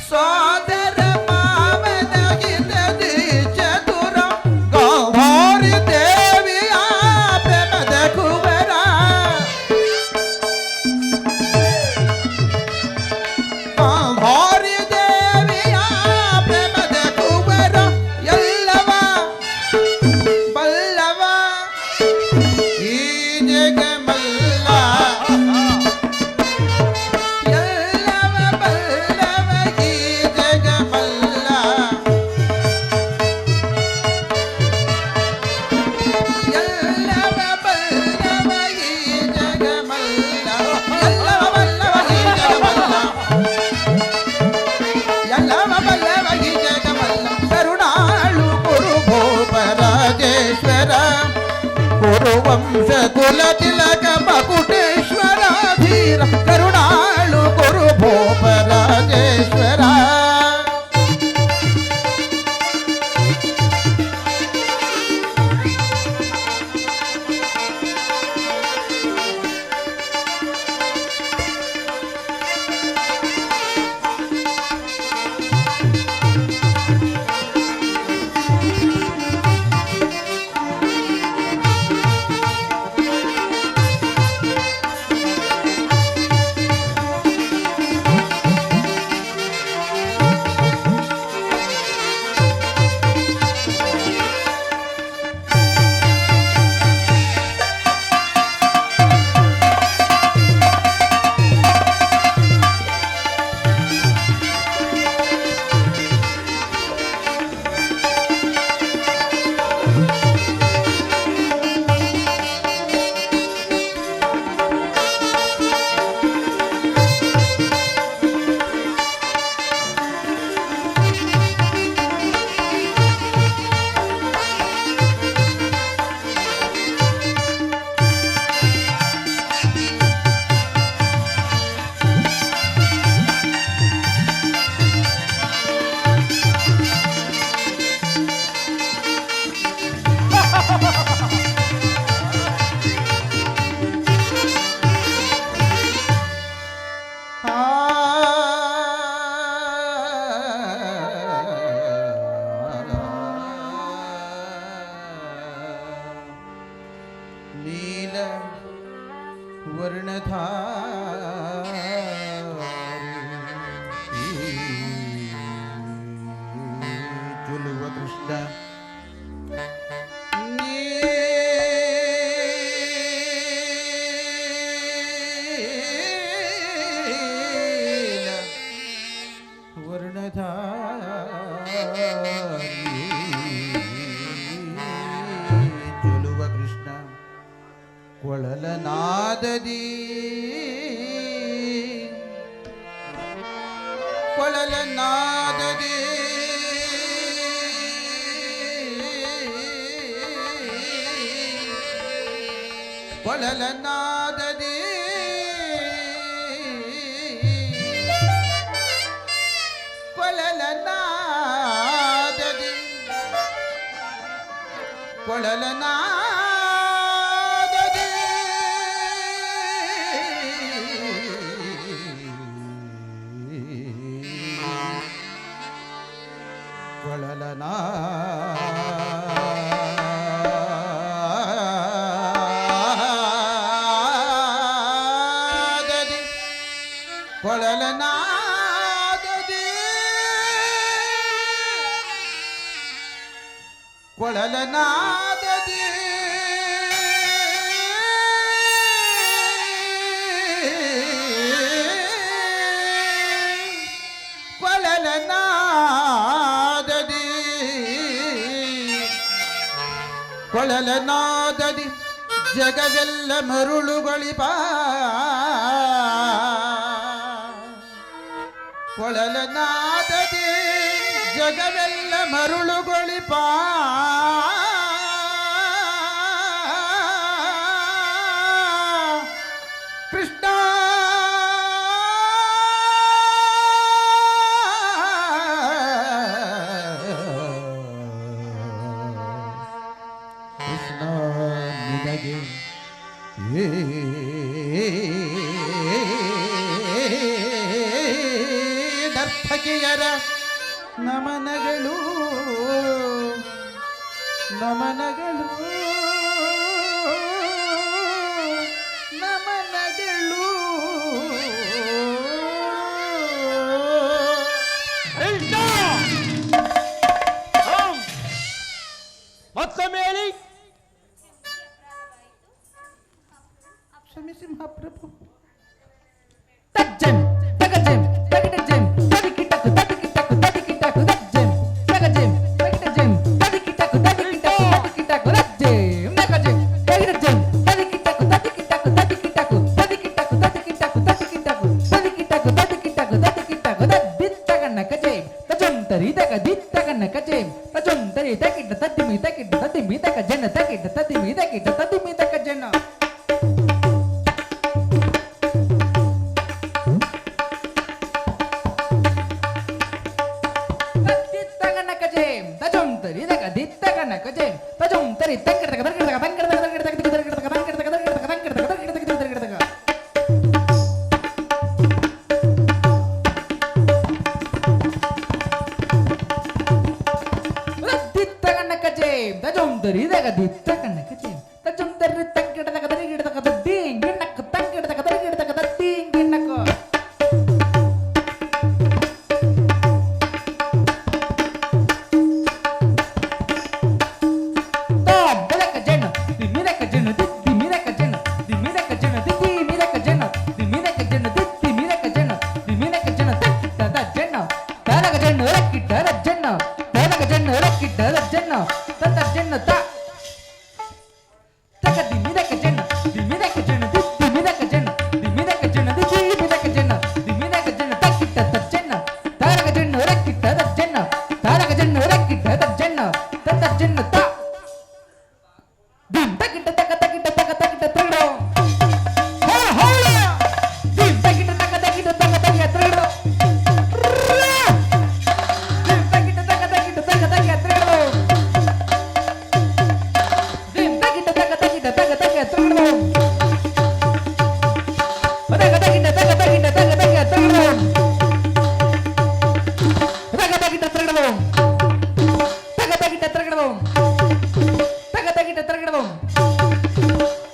ಸೋದರ ಮಾವನ ಹಿತದಿ ಚತುರ ಗೌರಿ ದೇವಿಯ ಪ್ರೇಮದ ಕುವರ ಗೌರಿ ದೇವಿಯ ಪ್ರೇಮದ ಕುವರ ಎಲ್ಲವ ಬಲ್ಲವ ಈ ಜಗಮಲ್ಲ ಎಲ್ಲವ ಬಲ್ಲವ ಈ ಜಗಮಲ್ಲ ಎಲ್ಲವ ಬಲ್ಲವ ಈ ಜಗಮಲ್ಲ ಎಲ್ಲವ ಬಲ್ಲವ ಈ ಜಗಮಲ್ಲ ಎಲ್ಲವ ಬಲ್ಲವ ಈ ಜಗಮಲ್ಲ ಕರುಣಾಳು ಗುರು ಭೂಪರಾಜೇಶ್ವರ ಗುರುವಂಶ ಕುಲ ತಿಲಕ ಮಕುಟೇಶ್ವರ ಧೀರ ಕರುಣಾಳು ಗುರು ಭೂಪರಾಜೇಶ್ವರ ನೀಲ ವರ್ಣಧಾರಿ ಚುಲುವ ಕೃಷ್ಣ ನೀಲ ವರ್ಣಧಾರಿ ಚುಲುವ ಕೃಷ್ಣ ಕೊಳಲನಾದದಿ ಕೊಳಲನಾದದಿ ಕೊಳಲನಾದದಿ ಕೊಳಲನಾದದಿ ಕೊಳಲನಾದದಿ ಕೊಳಲನಾದದಿ ಕೊಳಲನಾದದಿ ಕೊಳಲನಾದದಿ ಕೊಳಲನಾದದಿ ಕೊಳಲನಾದದಿ ಜಗವೆಲ್ಲ ಮರುಳುಗೊಳಿಪ ಕೊಳಲನಾದದಿ ಜಗವೆಲ್ಲ ಮರುಳುಗೊಳಿಪ ಕೃಷ್ಣ ಕೃಷ್ಣ ನಿನಗೆ ದರ್ಪ ಸಖಿಯರ ನಮನಗಳು ನಮನಗಳು ನಮನಗಳು. ಮತ್ತೊಮ್ಮೆ ಹೇಳಿ. ಕ್ಷಮಿಸಿ ಮಹಾಪ್ರಭು. ತಜ್ಜಂ ತಗಜಂ ತಗಿಟಜಂ ತದಿಕಿಟಕು ತದಿಕಿಟಕು ತದಿಕಿಟಕು ತಜ್ಜಂ ತಗಜಂ ತಗಿಟಜಂ ತದಿಕಿಟಕು ತದಿಕಿಟಕು ತದಿಕಿಟಕು ತಜ್ಜಂ ತಗಜಂ ತಗಿಟಜಂ ತದಿಕಿಟಕು ತದಿಕಿಟಕು ತದಿಕಿಟಕು ತದಿಕಿಟಕು ತದಿಕಿಟಕು ತದಿಕಿಟಕು ತದಿಕಿಟಕು ತದಿಕಿಟಕು ತದಿಕಿಟಕು ತದ್ದಿತ್ತಗನ್ನ ಕಜಂ ತಜಂ ತರಿ ತಗ ದಿತ್ತಗನ್ನ ಕಜಂ ತಜಂ ತರಿ ತಕಿಟ ತದ್ದಿಮಿ ತಕ ಜನ ತಕಿಟ ತದ್ದಿಮಿ ತಕ ಜನ.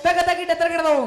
ತಗದಗಿಟ ತಿರುಗಿಡವು